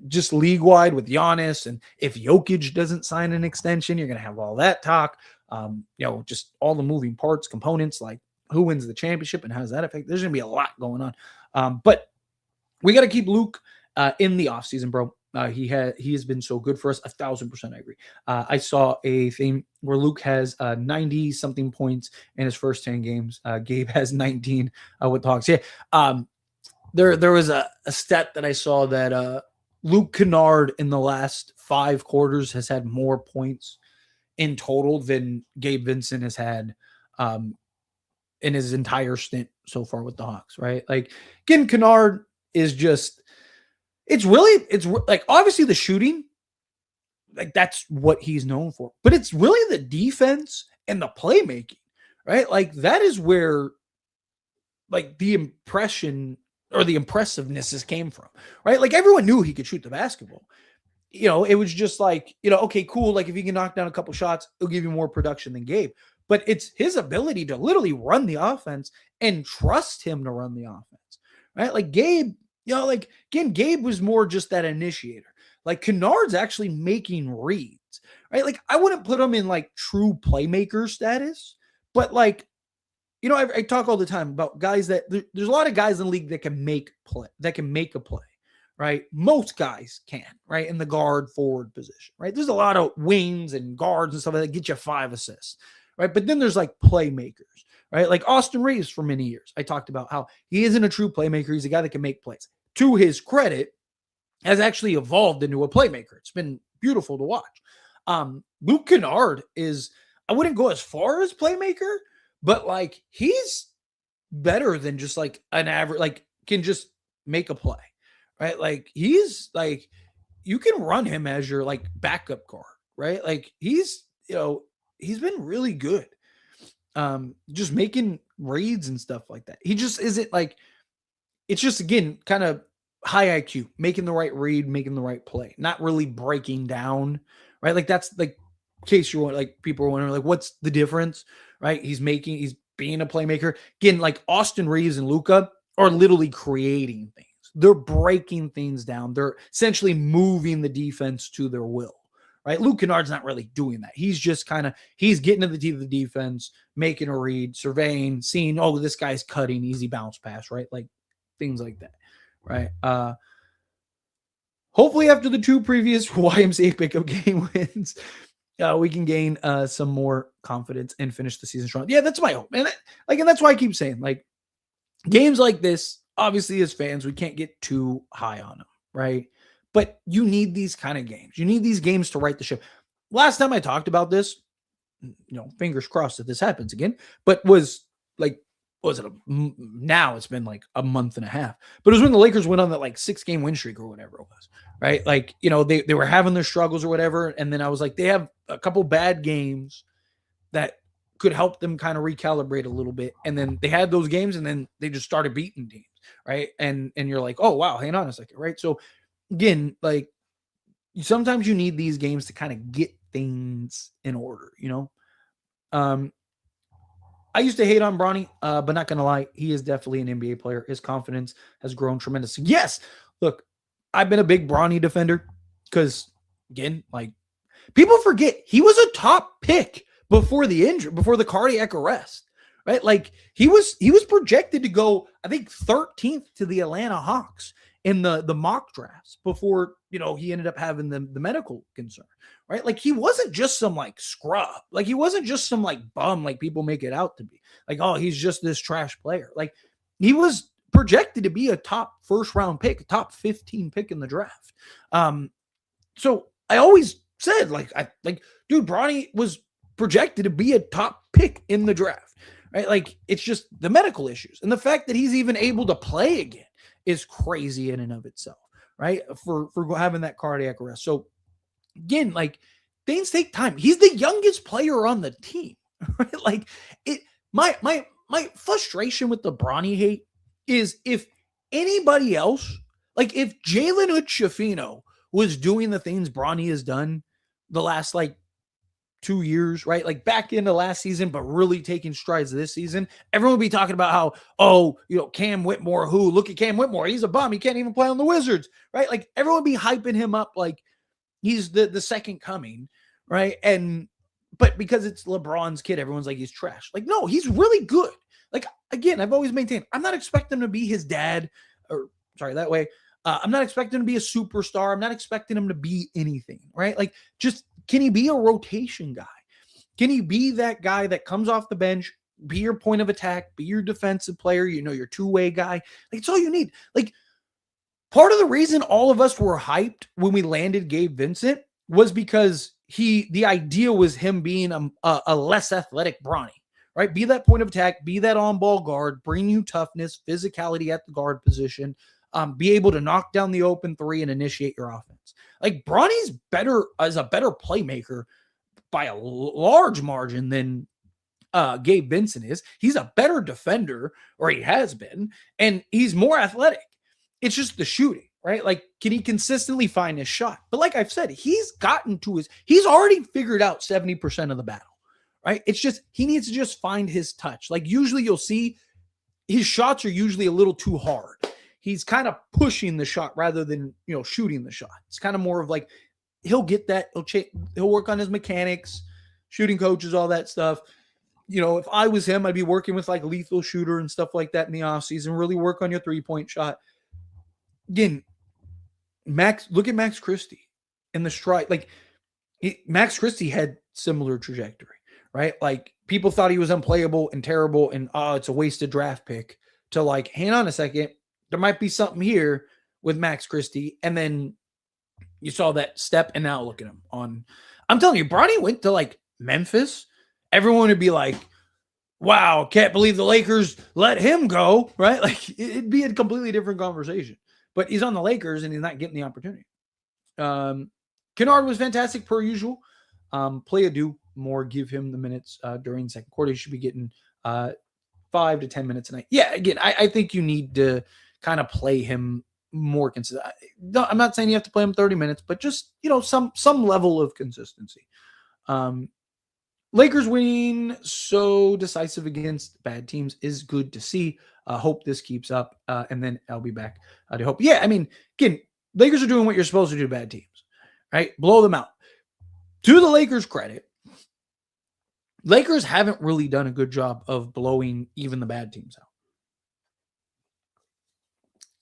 A: just league-wide with Giannis, and if Jokic doesn't sign an extension, you're going to have all that talk. Just all the moving parts, components, like who wins the championship and how does that affect? There's going to be a lot going on. But we got to keep Luke in the offseason, bro. He has been so good for us. 1,000% I agree. I saw a thing where Luke has 90-something points in his first 10 games. Gabe has 19 with the Hawks. Yeah. There was a stat that I saw that Luke Kennard in the last 5 quarters has had more points in total than Gabe Vincent has had in his entire stint so far with the Hawks, right? Like, again, Kennard is just, it's like, obviously the shooting, like that's what he's known for, but it's really the defense and the playmaking, right? Like that is where like the impression or the impressiveness came from, right? Like everyone knew he could shoot the basketball. It was just like, okay, cool. Like if he can knock down a couple shots, it'll give you more production than Gabe. But it's his ability to literally run the offense and trust him to run the offense, right? Like Gabe, like again, Gabe was more just that initiator. Like Kennard's actually making reads, right? Like I wouldn't put him in like true playmaker status, but like, I talk all the time about guys that there's a lot of guys in the league that can make a play, right? Most guys can, right? In the guard forward position, right? There's a lot of wings and guards and stuff that get you 5 assists, right? But then there's like playmakers, right? Like Austin Reeves for many years. I talked about how he isn't a true playmaker. He's a guy that can make plays. To his credit, has actually evolved into a playmaker. It's been beautiful to watch. Luke Kennard is, I wouldn't go as far as playmaker, but like he's better than just like an average, like can just make a play, right? Like he's like, you can run him as your like backup guard, right? Like he's, he's been really good. Just making reads and stuff like that. He just isn't like, it's just again kind of high IQ, making the right read, making the right play, not really breaking down, right? Like that's like, in case you're like people are wondering like what's the difference, right? He's being a playmaker. Again, like Austin Reeves and Luka are literally creating things. They're breaking things down. They're essentially moving the defense to their will, right? Luke Kennard's not really doing that. He's just he's getting to the teeth of the defense, making a read, surveying, seeing, oh, this guy's cutting, easy bounce pass, right? Like things like that, right? Hopefully after the 2 previous YMCA pickup game wins, we can gain some more confidence and finish the season strong. Yeah, that's my hope. And that's why I keep saying, like, games like this, obviously as fans, we can't get too high on them, right? But you need these kind of games. You need these games to right the ship. Last time I talked about this, fingers crossed that this happens again, but was it now it's been like a month and a half, but it was when the Lakers went on that like 6-game win streak or whatever it was, right? Like, they were having their struggles or whatever. And then I was like, they have a couple bad games that could help them kind of recalibrate a little bit. And then they had those games and then they just started beating teams, right? And you're like, oh, wow, hang on a second, right? So again, like sometimes you need these games to kind of get things in order, I used to hate on Bronny, but not going to lie, he is definitely an NBA player. His confidence has grown tremendously. Yes, look, I've been a big Bronny defender because, again, like people forget he was a top pick before the injury, before the cardiac arrest, right? Like he was projected to go, I think, 13th to the Atlanta Hawks in the mock drafts before, he ended up having the medical concern, right? Like he wasn't just some like scrub. Like he wasn't just some like bum like people make it out to be. Like, oh, he's just this trash player. Like he was projected to be a top first round pick, a top 15 pick in the draft. So I always said dude, Bronny was projected to be a top pick in the draft, right? Like it's just the medical issues and the fact that he's even able to play again is crazy in and of itself, right? For having that cardiac arrest. So again, like things take time. He's the youngest player on the team, right? Like my frustration with the Bronny hate is if anybody else, like if Jalen Hood-Schifino was doing the things Bronny has done the last like 2 years, right? Like back into last season, but really taking strides this season, everyone would be talking about how, Cam Whitmore, look at Cam Whitmore. He's a bum. He can't even play on the Wizards, right? Like everyone would be hyping him up like he's the second coming, right? But because it's LeBron's kid, everyone's like, he's trash. Like, no, he's really good. Like, again, I've always maintained, I'm not expecting him to be his dad that way. I'm not expecting him to be a superstar. I'm not expecting him to be anything, right? Like, just can he be a rotation guy? Can he be that guy that comes off the bench, be your point of attack, be your defensive player, your two-way guy? Like, it's all you need. Like, part of the reason all of us were hyped when we landed Gabe Vincent was because the idea was him being a less athletic Bronny, right? Be that point of attack, be that on-ball guard, bring you toughness, physicality at the guard position, be able to knock down the open three and initiate your offense. Like Bronny's a better playmaker by a large margin than Gabe Vincent is. He's a better defender, or he has been, and he's more athletic. It's just the shooting, right? Like, can he consistently find his shot? But like I've said, he's already figured out 70% of the battle, right? It's just, he needs to just find his touch. Like usually you'll see his shots are usually a little too hard. He's kind of pushing the shot rather than, shooting the shot. It's kind of more of like, he'll get that. He'll work on his mechanics, shooting coaches, all that stuff. If I was him, I'd be working with like lethal shooter and stuff like that in the offseason, really work on your 3-point shot. Again, look at Max Christie and the strike. Like Max Christie had similar trajectory, right? Like people thought he was unplayable and terrible and it's a wasted draft pick, to like, hang on a second, there might be something here with Max Christie. And then you saw that step, and now look at him I'm telling you, Bronny went to like Memphis. Everyone would be like, wow, can't believe the Lakers let him go, right? Like it'd be a completely different conversation. But he's on the Lakers and he's not getting the opportunity. Kennard was fantastic per usual. Play a do more, give him the minutes during second quarter. He should be getting 5 to 10 minutes a night. Yeah, again, I think you need to kind of play him more consistent. I'm not saying you have to play him 30 minutes, but just some level of consistency. Lakers winning so decisive against bad teams is good to see. Hope this keeps up, and then I'll be back to hope. Yeah, I mean, again, Lakers are doing what you're supposed to do to bad teams, right? Blow them out. To the Lakers' credit, Lakers haven't really done a good job of blowing even the bad teams out.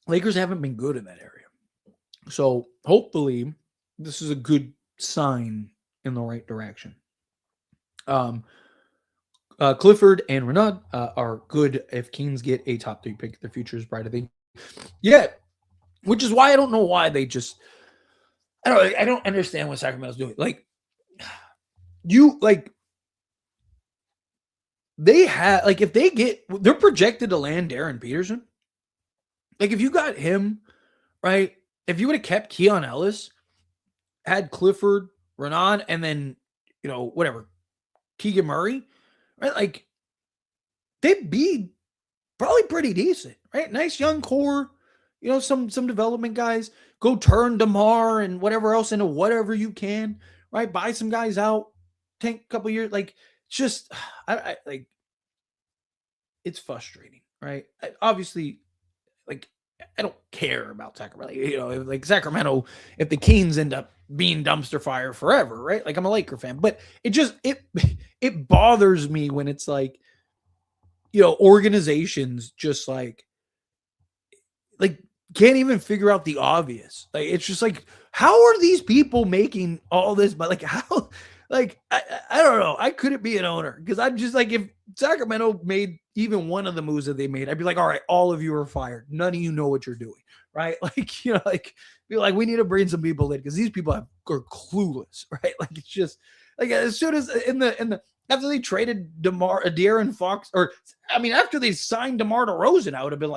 A: Lakers haven't been good in that area. So hopefully this is a good sign in the right direction. Clifford and Renaud are good if Kings get a top 3 pick. Their future is bright, I think. Yeah, which is why I don't know why they just I don't understand what Sacramento's doing. They have if they're projected to land Darren Peterson. Like if you got him, right? If you would have kept Keon Ellis, had Clifford, Renaud, and then whatever, Keegan Murray, right? Like they'd be probably pretty decent, right? Nice young core, some development guys. Go turn DeMar and whatever else into whatever you can, right? Buy some guys out, take a couple years. Like just I it's frustrating, right? Obviously, I don't care about Sacramento. Sacramento, if the Kings end up being dumpster fire forever, right? Like I'm a Laker fan, but it bothers me when it's organizations just can't even figure out the obvious. It's just how are these people making all this? But how? I don't know. I couldn't be an owner because I'm just if Sacramento made even one of the moves that they made, I'd be all right, all of you are fired. None of you know what you're doing, right? We need to bring some people in because these people are clueless, right? It's just as soon as after they traded De'Aaron Fox, or after they signed DeMar DeRozan, I would have been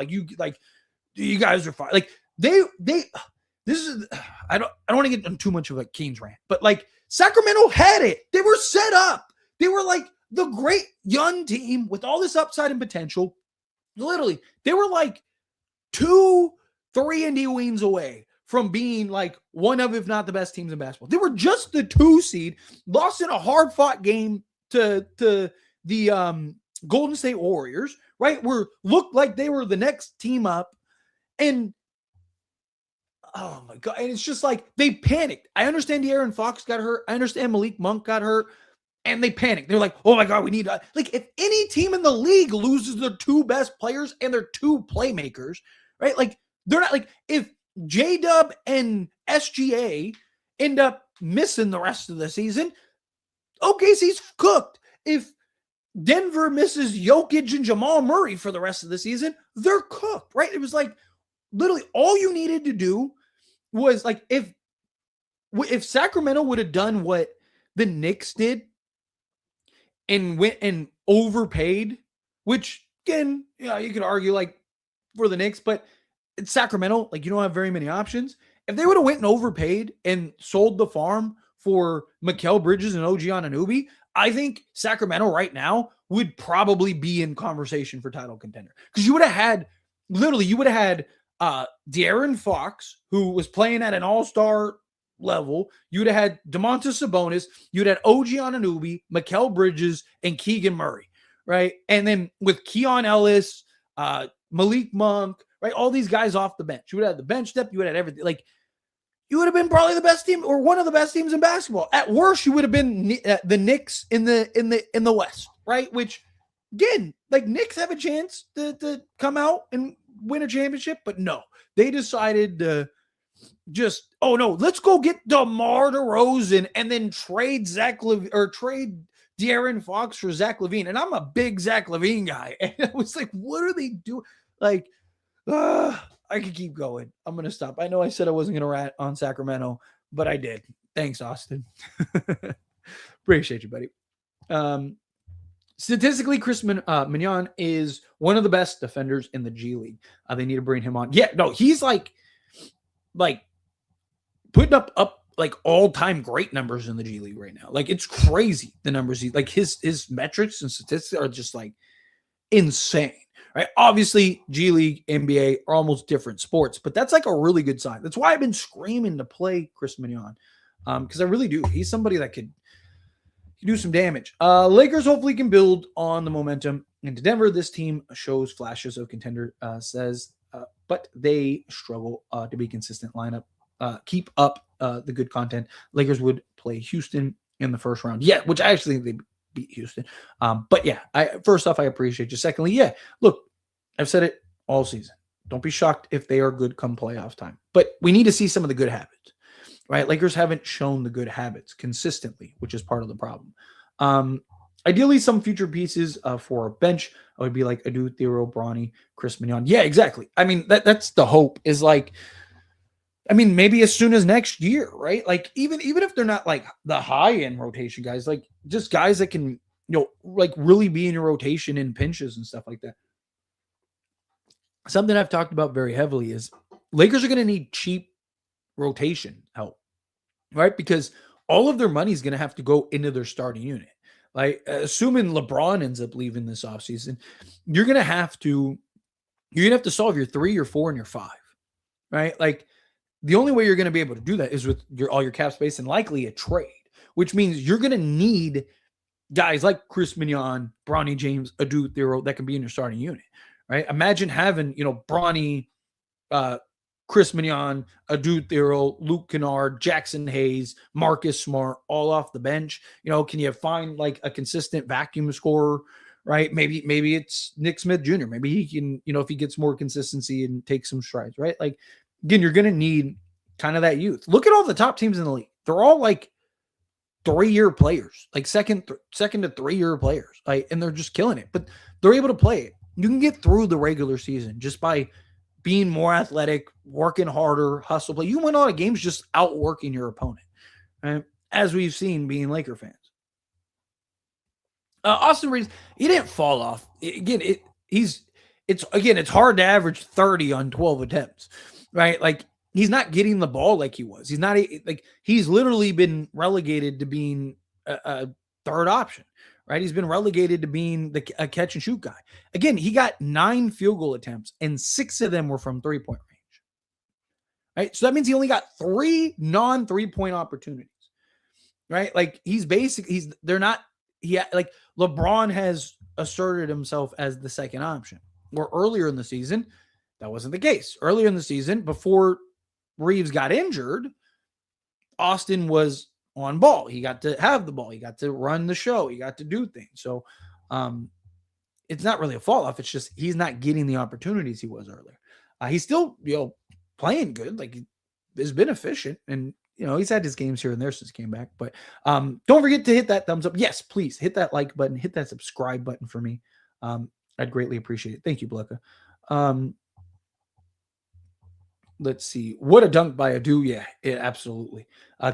A: you guys are fine. This is I don't want to get into too much of a Kings rant, but Sacramento had it. They were set up. They were the great young team with all this upside and potential. Literally, they were 2, 3 wins away from being one of, if not the best teams in basketball. They were just the 2 seed, lost in a hard-fought game to the Golden State Warriors, right? Looked like they were the next team up. And oh my God. And it's just they panicked. I understand De'Aaron Fox got hurt. I understand Malik Monk got hurt. And they panicked. They're oh my God, we need if any team in the league loses their 2 best players and their 2 playmakers, right? They're not if J-Dub and SGA end up missing the rest of the season, OKC's cooked. If Denver misses Jokic and Jamal Murray for the rest of the season, they're cooked, right? It was literally all you needed to do was if Sacramento would have done what the Knicks did and went and overpaid, which again, you could argue for the Knicks, but it's Sacramento, you don't have very many options. If they would have went and overpaid and sold the farm for Mikal Bridges and OG Anunoby, I think Sacramento right now would probably be in conversation for title contender because you would have had De'Aaron Fox, who was playing at an all-star level. You'd have had Domantas Sabonis. You'd had OG Anunoby, Mikal Bridges, and Keegan Murray, right? And then with Keon Ellis, Malik Monk, right? All these guys off the bench. You would have the bench depth. You would have everything. You would have been probably the best team or one of the best teams in basketball. At worst, you would have been the Knicks in the West, right? Which, again, Knicks have a chance to come out and win a championship, but no, they decided to let's go get DeMar DeRozan and then trade trade De'Aaron Fox for Zach LaVine. And I'm a big Zach LaVine guy. And I was what are they doing? I could keep going. I'm going to stop. I know I said I wasn't going to rat on Sacramento, but I did. Thanks, Austin. Appreciate you, buddy. Statistically, Chris Mignon is one of the best defenders in the G League. They need to bring him on. Yeah, no, he's like putting up like all-time great numbers in the G League right now. Like it's crazy the numbers his metrics and statistics are just like insane. Right? Obviously, G League, NBA are almost different sports, but that's like a really good sign. That's why I've been screaming to play Chris Mignon. Because I really do. He's somebody that could do some damage. Lakers hopefully can build on the momentum into Denver. This team shows flashes of contender, but they struggle to be consistent lineup. Keep up the good content. Lakers would play Houston in the first round. Yeah, which I actually think they beat Houston. But yeah, first off, I appreciate you. Secondly, yeah, look, I've said it all season. Don't be shocked if they are good come playoff time. But we need to see some of the good habits, right? Lakers haven't shown the good habits consistently, which is part of the problem. Ideally, some future pieces for a bench would be like Adu, Thero, Bronny, Chris Mignon. Yeah, exactly. I mean, that's the hope is like, I mean, maybe as soon as next year, right? Like even if they're not like the high end rotation guys, like just guys that can, like really be in your rotation in pinches and stuff like that. Something I've talked about very heavily is Lakers are going to need cheap rotation help, right? Because all of their money is going to have to go into their starting unit. Like assuming LeBron ends up leaving this offseason, you're going to have to solve your 3, your 4, and your 5, right? Like the only way you're going to be able to do that is with all your cap space and likely a trade, which means you're going to need guys like Chris Mignon, Bronny James, Adu, Thero that can be in your starting unit, right? Imagine having, Bronny, Chris Mignon, Adu Thero, Luke Kennard, Jackson Hayes, Marcus Smart, all off the bench. Can you find like a consistent vacuum scorer, right? Maybe it's Nick Smith Jr. Maybe he can, if he gets more consistency and take some strides, right? Like, again, you're going to need kind of that youth. Look at all the top teams in the league. They're all like 3-year players, like second to 3-year players, right? And they're just killing it, but they're able to play it. You can get through the regular season just by being more athletic, working harder, hustle play. You win a lot of games just outworking your opponent, right? As we've seen being Laker fans. Austin Reeves, he didn't fall off. It's hard to average 30 on 12 attempts, right? Like he's not getting the ball like he was. He's literally been relegated to being a third option, right? He's been relegated to being a catch and shoot guy. Again, he got 9 field goal attempts and 6 of them were from 3-point range, right? So that means he only got 3 non-3-point opportunities, right? Like LeBron has asserted himself as the second option. Or earlier in the season, that wasn't the case. Earlier in the season, before Reeves got injured, Austin was on ball. He got to have the ball. He got to run the show. He got to do things. So it's not really a fall off. It's just he's not getting the opportunities he was earlier. He's still, playing good. Like he's been efficient and, he's had his games here and there since he came back. But don't forget to hit that thumbs up. Yes, please hit that like button. Hit that subscribe button for me. I'd greatly appreciate it. Thank you, Blecka. Let's see. What a dunk by Adu. Yeah, absolutely.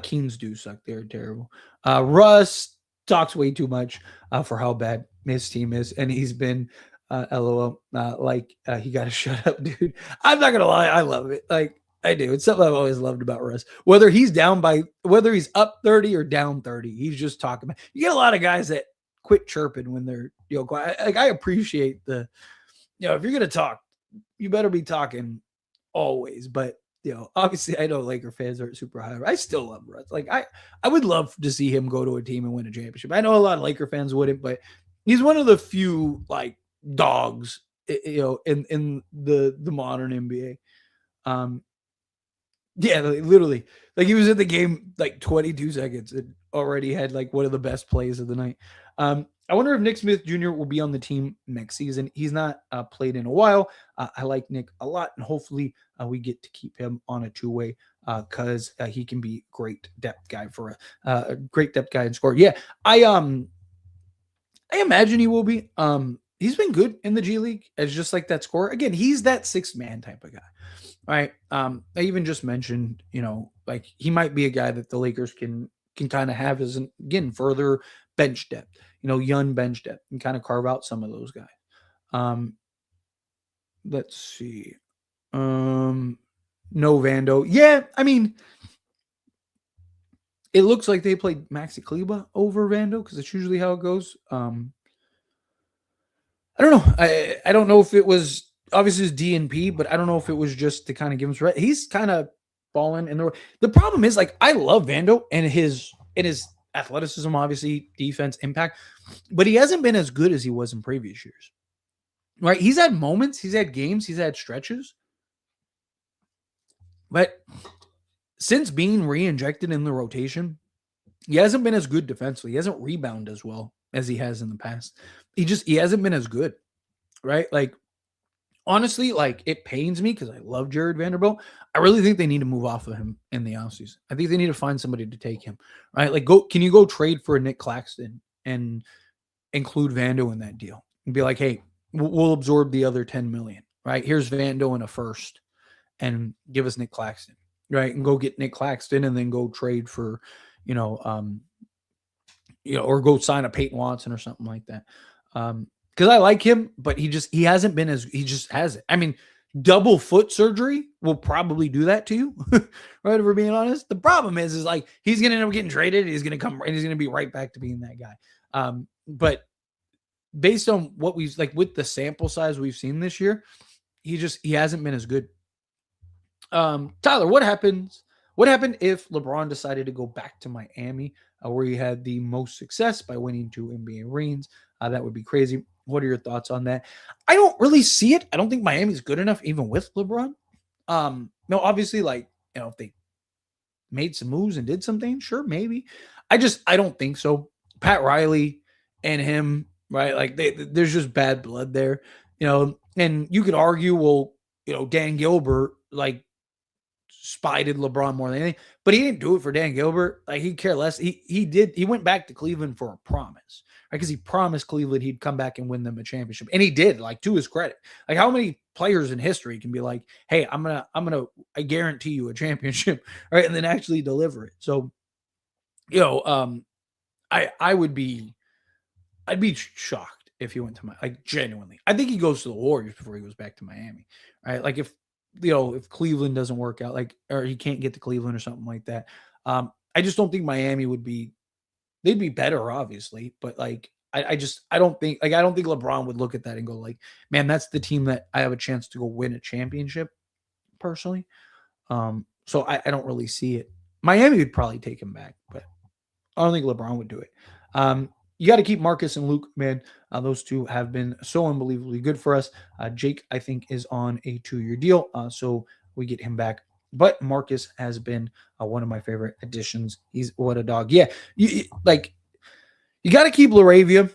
A: Kings do suck. They're terrible. Russ talks way too much for how bad his team is. And he's been, LOL, he got to shut up, dude. I'm not going to lie. I love it. Like, I do. It's something I've always loved about Russ. Whether he's up 30 or down 30, he's just talking about. You get a lot of guys that quit chirping when they're quiet. Like I appreciate if you're gonna talk, you better be talking always. But obviously I know Laker fans aren't super high. I still love Russ. Like I would love to see him go to a team and win a championship. I know a lot of Laker fans wouldn't, but he's one of the few like dogs, in the modern NBA. Yeah, literally. Like he was in the game like 22 seconds and already had like one of the best plays of the night. I wonder if Nick Smith Jr. will be on the team next season. He's not played in a while. I like Nick a lot, and hopefully we get to keep him on a 2-way because he can be great depth guy for a great depth guy and score. Yeah, I imagine he will be. He's been good in the G League as just like that scorer. Again, he's that 6th man type of guy. Right. I even just mentioned, like he might be a guy that the Lakers can kind of have as further bench depth, young bench depth, and kind of carve out some of those guys. Um, let's see. No Vando. Yeah, I mean, it looks like they played Maxi Kleba over Vando because it's usually how it goes. I don't know. I don't know if it was obviously it's DNP, but I don't know if it was just to kind of give him some. He's kind of fallen in the problem is like I love Vando and his athleticism, obviously defense impact, but he hasn't been as good as he was in previous years. Right? He's had moments, he's had games, he's had stretches, but since being re-injected in the rotation, he hasn't been as good defensively. He hasn't rebounded as well as he has in the past. He hasn't been as good, right? Like honestly, like it pains me because I love Jared Vanderbilt. I really think they need to move off of him in the offseason. I think they need to find somebody to take him, right? Like can you go trade for a Nick Claxton and include Vando in that deal and be like, hey, we'll absorb the other 10 million, right? Here's Vando in a first and give us Nick Claxton, right? And go get Nick Claxton and then go trade for, or go sign a Peyton Watson or something like that. Because I like him, but he hasn't been he just hasn't. I mean, double foot surgery will probably do that to you, right? If we're being honest, the problem is like he's gonna end up getting traded. He's gonna come and he's gonna be right back to being that guy. But based on what we've like with the sample size we've seen this year, he hasn't been as good. Tyler, what happened if LeBron decided to go back to Miami, where he had the most success by winning 2 NBA rings? That would be crazy. What are your thoughts on that? I don't really see it. I don't think Miami's good enough, even with LeBron. No, obviously, like, if they made some moves and did something, sure, maybe. I don't think so. Pat Riley and him, right? Like, there's just bad blood there, and you could argue, well, Dan Gilbert, like, spited LeBron more than anything, but he didn't do it for Dan Gilbert. Like he cared less. He went back to Cleveland for a promise, right? Because he promised Cleveland he'd come back and win them a championship, and he did. Like to his credit, like how many players in history can be like, "Hey, I guarantee you a championship," right? And then actually deliver it. So, I'd be shocked if he went to genuinely. I think he goes to the Warriors before he goes back to Miami, right? Like if Cleveland doesn't work out, or he can't get to Cleveland or something like that. I just don't think Miami they'd be better, obviously, but I don't think LeBron would look at that and go like, man, that's the team that I have a chance to go win a championship personally. So I don't really see it. Miami would probably take him back, but I don't think LeBron would do it. You got to keep Marcus and Luke, man. Those two have been so unbelievably good for us. Jake, I think, is on a 2-year deal, so we get him back. But Marcus has been one of my favorite additions. He's what a dog. Yeah, you got to keep LaRavia.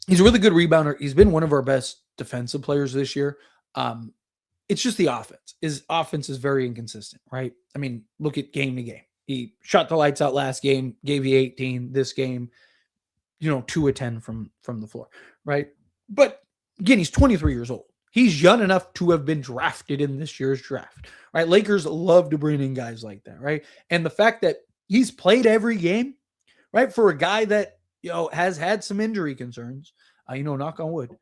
A: He's a really good rebounder. He's been one of our best defensive players this year. It's just the offense. His offense is very inconsistent, right? I mean, look at game to game. He shot the lights out last game, gave you 18. This game, 2 of 10 from the floor, right? But again, he's 23 years old. He's young enough to have been drafted in this year's draft, right? Lakers love to bring in guys like that, right? And the fact that he's played every game, right? For a guy that, has had some injury concerns, knock on wood.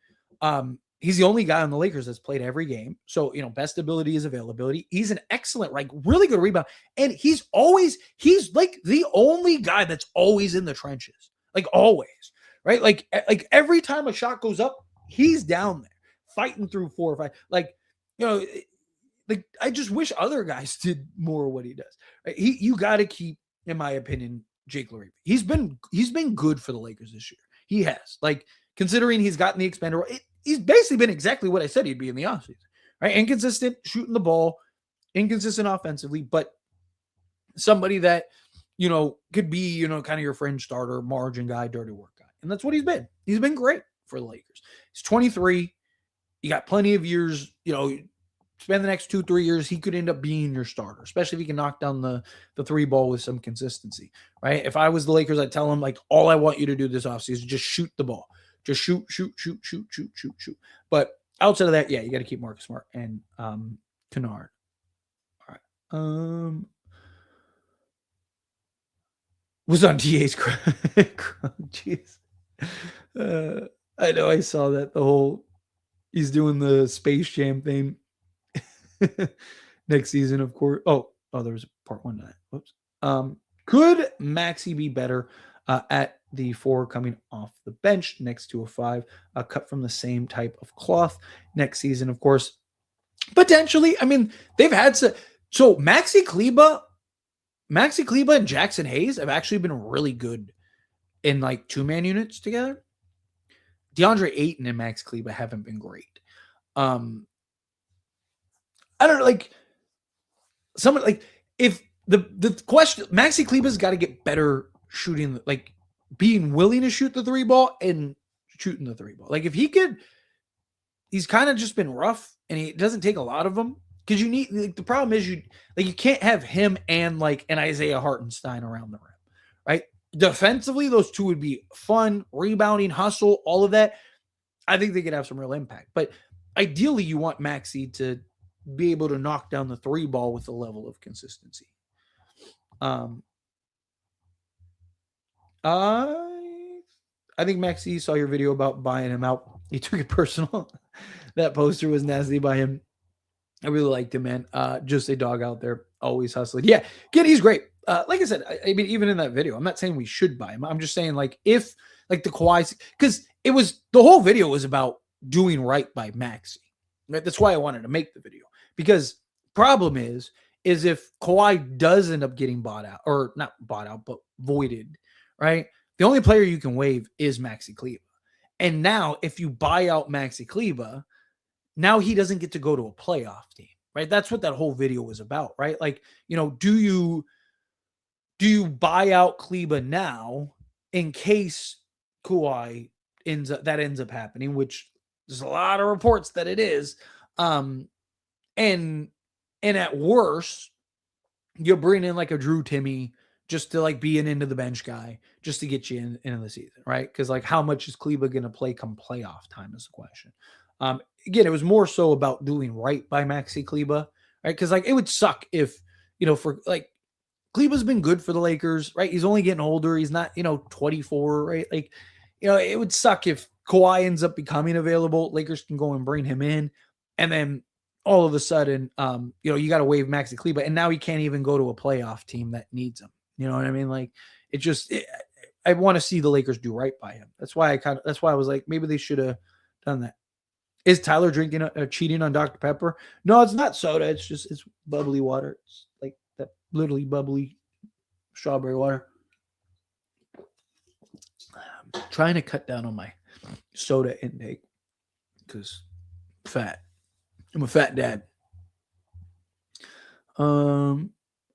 A: He's the only guy on the Lakers that's played every game. So, best ability is availability. He's an excellent, really good rebound. And he's like the only guy that's always in the trenches. Like always, right? Like every time a shot goes up, he's down there fighting through 4 or 5. I just wish other guys did more of what he does. Right? You got to keep, in my opinion, Jake LaRavia. He's been good for the Lakers this year. He has. Considering he's gotten the expander, he's basically been exactly what I said he'd be in the offseason, right? Inconsistent shooting the ball, inconsistent offensively, but somebody that could be, kind of your fringe starter, margin guy, dirty work guy. And that's what he's been. He's been great for the Lakers. He's 23. You got plenty of years, spend the next 2-3 years, he could end up being your starter, especially if he can knock down the 3 ball with some consistency, right? If I was the Lakers, I'd tell him, all I want you to do this offseason is just shoot the ball. Just shoot. But outside of that, yeah, you got to keep Marcus Smart and Kennard. All right. Was on DA's jeez. I know I saw that the whole he's doing the Space Jam thing next season, of course. Oh, there was a part one to that. Whoops. Could Maxi be better at the four coming off the bench next to a five, cut from the same type of cloth next season? Of course, potentially. I mean, they've had so Maxi Kleba and Jackson Hayes have actually been really good in like two-man units together. DeAndre Ayton and Max Kleba haven't been great. I don't know, like someone like if the question Maxi Kleba's got to get better shooting, like being willing to shoot the three ball and shooting the three ball. Like if he could, he's kind of just been rough and he doesn't take a lot of them because you need like, the problem is you can't have him and like an Isaiah Hartenstein around the rim, right? Defensively, those two would be fun, rebounding, hustle, all of that. I think they could have some real impact. But ideally, you want Maxi to be able to knock down the three ball with a level of consistency. I think Maxi saw your video about buying him out. He took it personal. That poster was nasty by him. I really liked him, man. Just a dog out there, always hustling. Yeah, again, he's great. Like I said, I mean, even in that video, I'm not saying we should buy him. I'm just saying, like, if like the Kawhi, because it was the whole video was about doing right by Maxi. Right? That's why I wanted to make the video. Because problem is if Kawhi does end up getting bought out, or not bought out, but voided, right? The only player you can waive is Maxi Kleba. And now, if you buy out Maxi Kleba, now he doesn't get to go to a playoff team, right? That's what that whole video was about, right? Like, do you buy out Kleba now in case Kawhi ends up happening, which there's a lot of reports that it is. And at worst, you'll bring in like a Drew Timmy just to like be an into the bench guy, just to get you into the season, right? Because like how much is Kleba going to play come playoff time is the question. Again, it was more so about doing right by Maxi Kleba, right? Because like it would suck if, for like Kleba's been good for the Lakers, right? He's only getting older. He's not, 24, right? Like, it would suck if Kawhi ends up becoming available. Lakers can go and bring him in. And then all of a sudden, you got to waive Maxi Kleba. And now he can't even go to a playoff team that needs him. You know what I mean? Like, I want to see the Lakers do right by him. That's why I was like, maybe they should have done that. Is Tyler drinking cheating on Dr. Pepper? No, it's not soda. It's bubbly water. It's like that literally bubbly strawberry water. I'm trying to cut down on my soda intake because fat. I'm a fat dad. I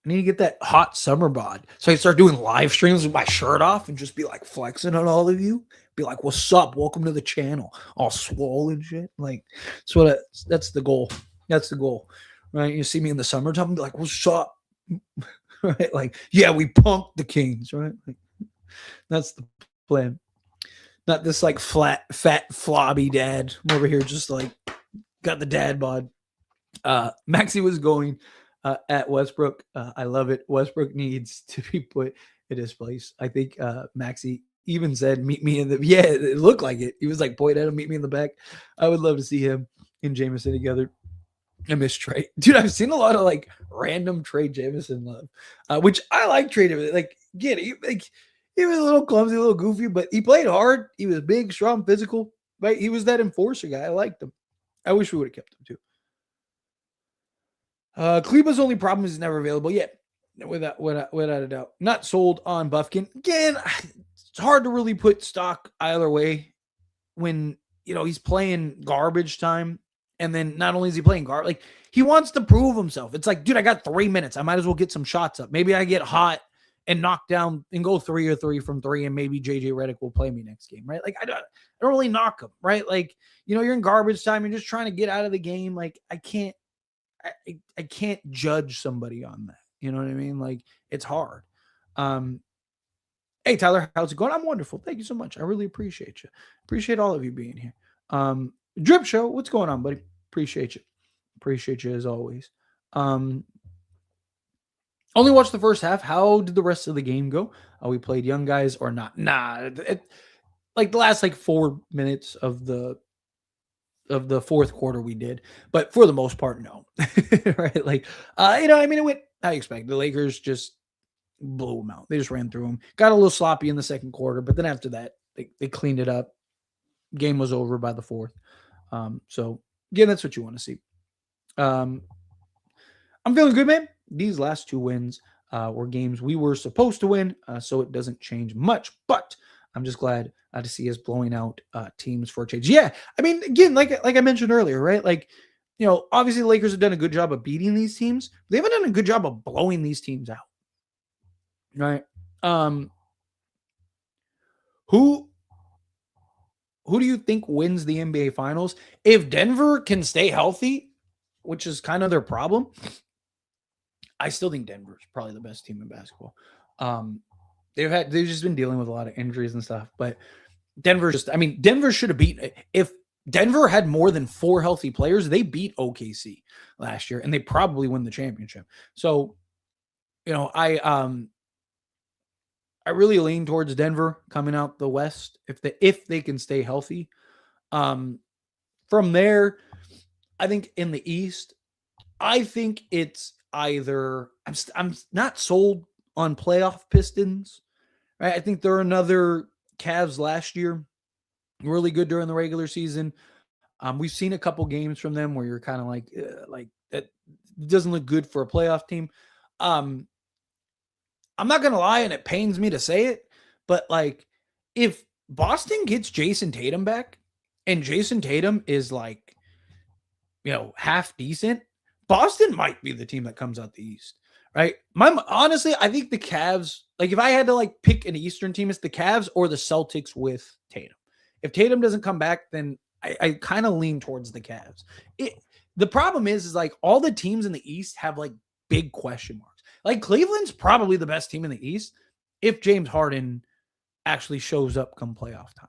A: need to get that hot summer bod. So I can start doing live streams with my shirt off and just be like flexing on all of you. Be like, what's up? Welcome to the channel. All swole and shit. Like, that's the goal. That's the goal. Right? You see me in the summertime, be like, what's up? Right? Like, yeah, we punked the Kings, right? Like, that's the plan. Not this like fat, flobby dad. I'm over here just like got the dad bod. Maxi was going at Westbrook. I love it. Westbrook needs to be put in his place. I think Maxi even said, meet me in the, yeah, it looked like it. He was like, point at him, meet me in the back. I would love to see him and Jameson together. I miss Trey. Dude, I've seen a lot of like random Trey Jameson love, which I like Trey Jameson. Like, get it. He was a little clumsy, a little goofy, but he played hard. He was big, strong, physical, right? He was that enforcer guy. I liked him. I wish we would have kept him too. Kleba's only problem is he's never available yet. Without a doubt. Not sold on Buffkin. Again, it's hard to really put stock either way when, he's playing garbage time. And then not only is he playing garbage, like he wants to prove himself. It's like, dude, I got 3 minutes. I might as well get some shots up. Maybe I get hot and knock down and go 3 or 3 from 3. And maybe JJ Redick will play me next game, right? Like I don't really knock him, right? Like, you're in garbage time. You're just trying to get out of the game. Like I can't judge somebody on that. You know what I mean? Like it's hard. Hey Tyler, how's it going? I'm wonderful. Thank you so much. I really appreciate you. Appreciate all of you being here. Drip Show, what's going on, buddy? Appreciate you. Appreciate you as always. Only watched the first half. How did the rest of the game go? We played young guys or not? Nah, like the last like 4 minutes of the fourth quarter we did, but for the most part, no. Right? Like, I mean, it went how you expect. The Lakers just blew them out. They just ran through them. Got a little sloppy in the second quarter, but then after that, they cleaned it up. Game was over by the fourth. So again, that's what you want to see. I'm feeling good, man. These last two wins were games we were supposed to win, so it doesn't change much. But I'm just glad to see us blowing out teams for a change. Yeah, I mean, again, like I mentioned earlier, right? Like, obviously the Lakers have done a good job of beating these teams. They haven't done a good job of blowing these teams out, right? Who do you think wins the NBA Finals? If Denver can stay healthy, which is kind of their problem, I still think Denver's probably the best team in basketball. They've just been dealing with a lot of injuries and stuff, but Denver should have beaten. If Denver had more than 4 healthy players, they beat OKC last year, and they probably win the championship. So, I really lean towards Denver coming out the West if they can stay healthy. From there, I think in the East, I think it's either I'm not sold on playoff Pistons. Right? I think they're another Cavs last year, really good during the regular season. We've seen a couple games from them where you're kind of like that doesn't look good for a playoff team. I'm not gonna lie, and it pains me to say it, but like if Boston gets Jason Tatum back, and Jason Tatum is like, half decent, Boston might be the team that comes out the East, right? Honestly, I think the Cavs, like if I had to like pick an Eastern team, it's the Cavs or the Celtics with Tatum. If Tatum doesn't come back, then I kind of lean towards the Cavs. The problem is like all the teams in the East have like big question marks. Like Cleveland's probably the best team in the East if James Harden actually shows up come playoff time.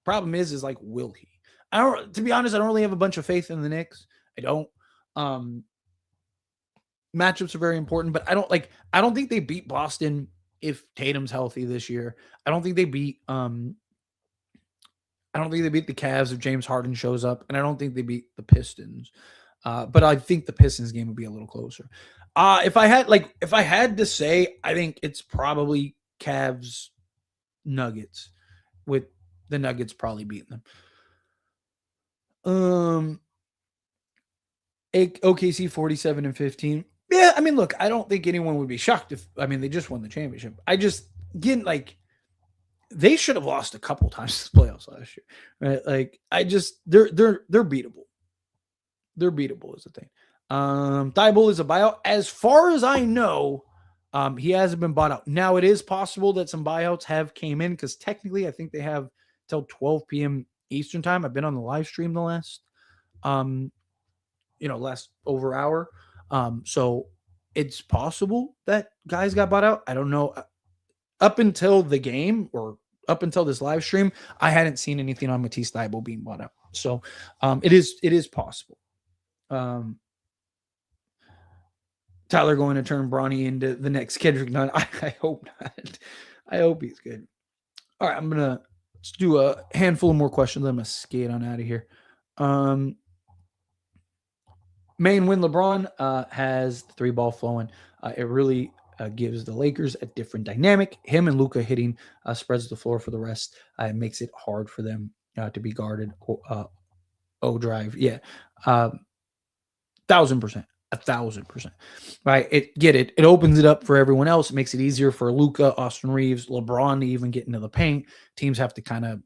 A: Problem is like, will he? To be honest, I don't really have a bunch of faith in the Knicks. I don't. Matchups are very important, but I don't think they beat Boston if Tatum's healthy this year. I don't think they beat the Cavs if James Harden shows up, and I don't think they beat the Pistons. But I think the Pistons game would be a little closer. If I had to say, I think it's probably Cavs Nuggets, with the Nuggets probably beating them. OKC 47-15. Yeah, I mean, look, I don't think anyone would be shocked if they just won the championship. They should have lost a couple times in the playoffs last year, right? Like, they're beatable. They're beatable is the thing. Thibault is a buyout. As far as I know, he hasn't been bought out. Now, it is possible that some buyouts have came in because technically I think they have till 12 p.m. Eastern time. I've been on the live stream the last over hour. So it's possible that guys got bought out. I don't know. Up until the game or up until this live stream, I hadn't seen anything on Matisse Thybulle being bought out. So it is possible. Tyler going to turn Bronny into the next Kendrick Nunn. I hope not. I hope he's good. All right, let's do a handful of more questions. I'm going to skate on out of here. Main win LeBron has the 3-ball flowing. It really gives the Lakers a different dynamic. Him and Luka hitting spreads the floor for the rest. It makes it hard for them to be guarded. O-drive. Yeah. 1,000%. 1,000%. Right. It opens it up for everyone else. It makes it easier for Luka, Austin Reeves, LeBron to even get into the paint. Teams have to kind of,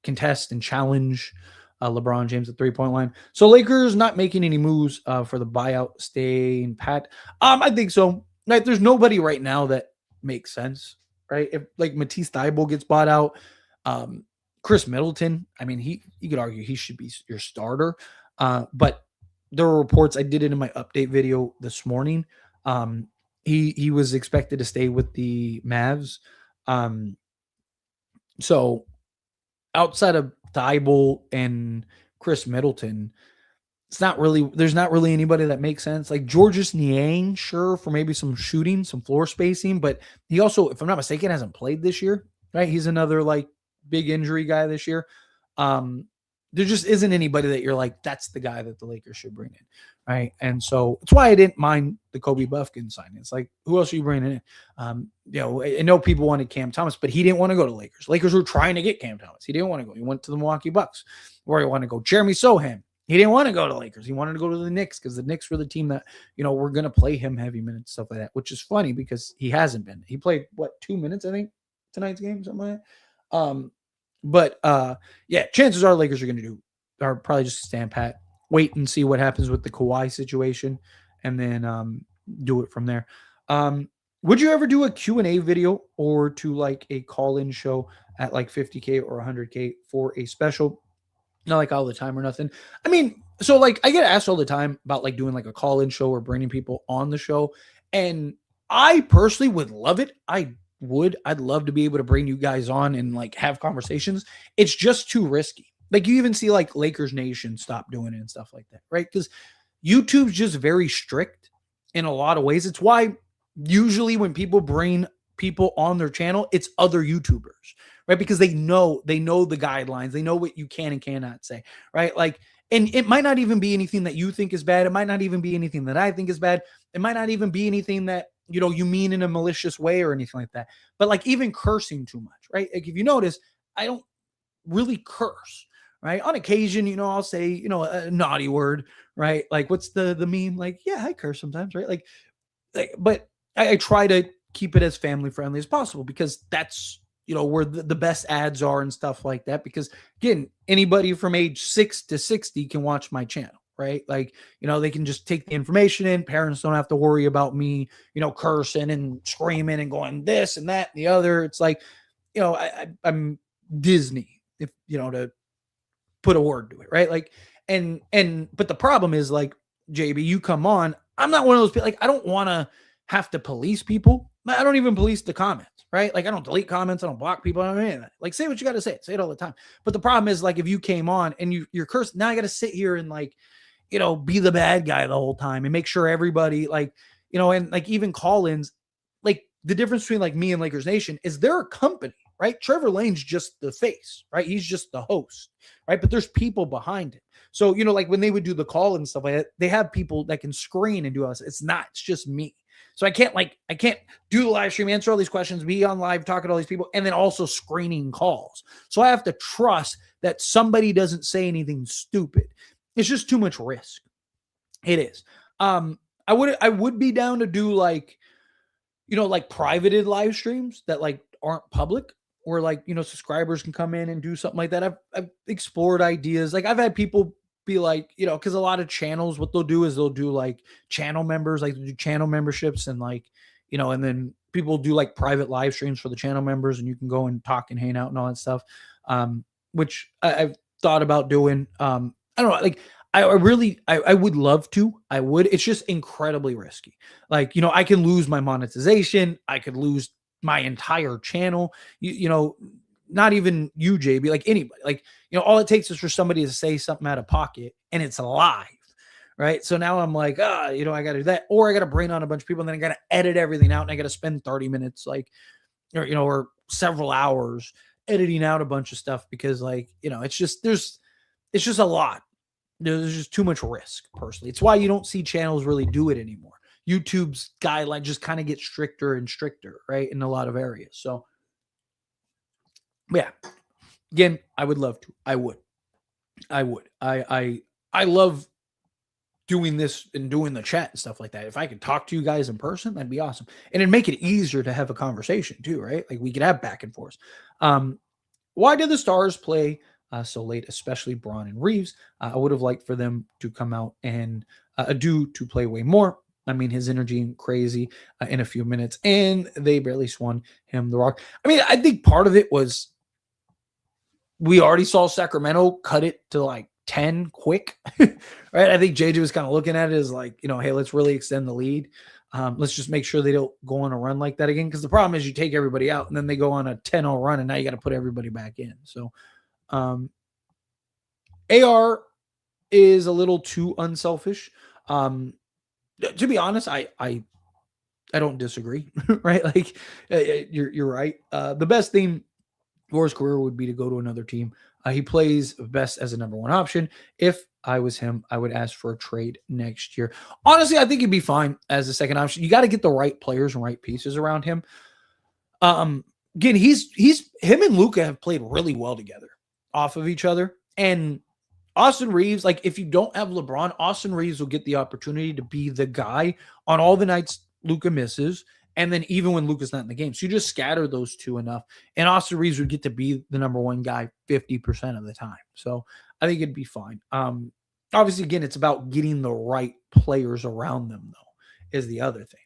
A: contest and challenge LeBron James at 3-point line. So Lakers not making any moves for the buyout, staying pat. I think so. Right, there's nobody right now that makes sense. Right, if like Matisse Thybulle gets bought out, Chris Middleton. I mean, you could argue he should be your starter. But there were reports. I did it in my update video this morning. He was expected to stay with the Mavs. So outside of Thybulle and Chris Middleton, there's not really anybody that makes sense. Like Georges Niang, sure, for maybe some shooting, some floor spacing, but he also, if I'm not mistaken, hasn't played this year, right? He's another like big injury guy this year. There just isn't anybody that you're like, that's the guy that the Lakers should bring in, right? And so it's why I didn't mind the Kobe Buffkin signing. It's like, who else are you bringing in? I know people wanted Cam Thomas, but he didn't want to go to Lakers. Lakers were trying to get Cam Thomas. He didn't want to go. He went to the Milwaukee Bucks. Where he wanted to go. Jeremy Sohan. He didn't want to go to Lakers. He wanted to go to the Knicks because the Knicks were the team that, were going to play him heavy minutes, stuff like that, which is funny because he hasn't been. He played, 2 minutes, I think, tonight's game, something like that. But chances are Lakers are probably just stand pat, wait and see what happens with the Kawhi situation, and then do it from there. Would you ever do a Q&A video or to like a call-in show at like 50K or 100K for a special? Not like all the time or nothing. I mean, so like I get asked all the time about like doing like a call-in show or bringing people on the show. And I personally would love it. I'd love to be able to bring you guys on and like have conversations. It's just too risky. Like you even see like Lakers Nation stop doing it and stuff like that, right? Because YouTube's just very strict in a lot of ways. It's why usually when people bring people on their channel, it's other YouTubers, right? Because they know the guidelines. They know what you can and cannot say, right? Like, and it might not even be anything that you think is bad. It might not even be anything that I think is bad. It might not even be anything that, you mean in a malicious way or anything like that. But like even cursing too much, right? Like if you notice, I don't really curse, right? On occasion, I'll say, a naughty word, right? Like what's the meme? Like, yeah, I curse sometimes, right? Like but I try to keep it as family friendly as possible because that's, where the best ads are and stuff like that. Because again, anybody from age 6 to 60 can watch my channel, right? Like, they can just take the information in. Parents don't have to worry about me, cursing and screaming and going this and that and the other. It's like, I'm Disney, if, to put a word to it, right? Like, but the problem is like, JB, you come on, I'm not one of those people, like, I don't want to have to police people. I don't even police the comments, right? Like I don't delete comments. I don't block people. I don't do any of that. Like say what you got to say. Say it all the time. But the problem is like if you came on and you're cursed, now I got to sit here and like, be the bad guy the whole time and make sure everybody like, and like even call-ins, like the difference between like me and Lakers Nation is they're a company, right? Trevor Lane's just the face, right? He's just the host, right? But there's people behind it. So, like when they would do the call and stuff like that, they have people that can screen and do all this. It's just me. So I can't do the live stream, answer all these questions, be on live, talking to all these people, and then also screening calls. So I have to trust that somebody doesn't say anything stupid. It's just too much risk. It is. I would be down to do like, like privated live streams that like aren't public, or like, subscribers can come in and do something like that. I've explored ideas. Like I've had people be like, because a lot of channels, what they'll do is they'll do like channel members, like do channel memberships and like, and then people do like private live streams for the channel members and you can go and talk and hang out and all that stuff. Which I've thought about doing. I don't know, like I would love to, it's just incredibly risky. Like, I can lose my monetization. I could lose my entire channel, not even you, JB, like anybody, like, all it takes is for somebody to say something out of pocket and it's live, right? So now I'm like, I got to do that, or I got to bring on a bunch of people and then I got to edit everything out and I got to spend 30 minutes, like, or several hours editing out a bunch of stuff because like, it's just a lot. There's just too much risk personally. It's why you don't see channels really do it anymore. YouTube's guideline just kind of gets stricter and stricter, right? In a lot of areas. So yeah, again, I would love to. I would. I love doing this and doing the chat and stuff like that. If I could talk to you guys in person, that'd be awesome. And it'd make it easier to have a conversation too, right? Like we could have back and forth. Why did the Stars play so late, especially Braun and Reeves? I would have liked for them to come out and to play way more. I mean, his energy crazy in a few minutes, and they barely swung him the rock. I mean, I think part of it was we already saw Sacramento cut it to like 10 quick, right? I think JJ was kind of looking at it as like, hey, let's really extend the lead. Let's just make sure they don't go on a run like that again. Because the problem is you take everybody out and then they go on a 10-0 run and now you got to put everybody back in. So AR is a little too unselfish. Um, to be honest, I don't disagree, right? Like you're right. The best thing for his career would be to go to another team. He plays best as a number one option. If I was him, I would ask for a trade next year. Honestly, I think he'd be fine as a second option. You got to get the right players and right pieces around him. Again, he's him and Luka have played really well together off of each other. And Austin Reeves, like if you don't have LeBron, Austin Reeves will get the opportunity to be the guy on all the nights Luka misses. And then even when Luka's not in the game. So you just scatter those two enough. And Austin Reeves would get to be the number one guy 50% of the time. So I think it'd be fine. Obviously, again, it's about getting the right players around them, though, is the other thing.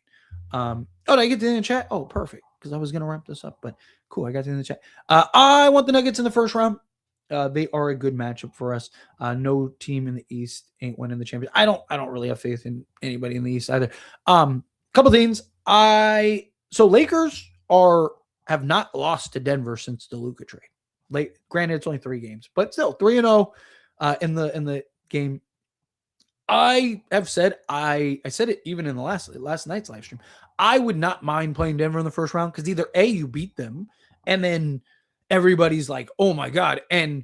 A: Did I get to in the chat? Oh, perfect. Because I was going to wrap this up, but cool. I got to in the chat. I want the Nuggets in the first round. They are a good matchup for us. No team in the East ain't winning the championship. I don't really have faith in anybody in the East either. Couple things. Lakers have not lost to Denver since the Luka trade. Granted, it's only 3 games, but still 3-0 in the game. I have said I said it even in the last night's live stream. I would not mind playing Denver in the first round because either A, you beat them, and then everybody's like, oh my God. And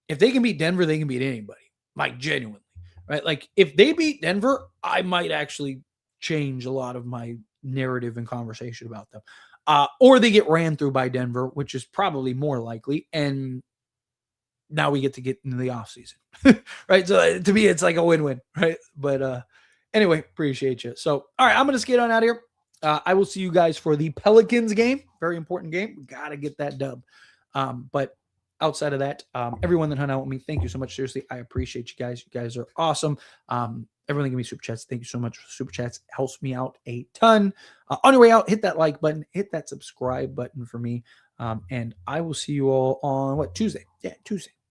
A: if they can beat Denver, they can beat anybody. Like genuinely. Right? Like if they beat Denver, I might actually change a lot of my narrative and conversation about them. Or they get ran through by Denver, which is probably more likely. And now we get to get into the offseason. Right? So to me, it's like a win-win, right? But anyway, appreciate you. So, all right, I'm going to skate on out of here. I will see you guys for the Pelicans game. Very important game. We got to get that dub. But outside of that, everyone that hung out with me, thank you so much. Seriously, I appreciate you guys. You guys are awesome. Everyone give me super chats. Thank you so much for super chats. Helps me out a ton. On your way out, hit that like button, hit that subscribe button for me. And I will see you all on Tuesday. Yeah, Tuesday.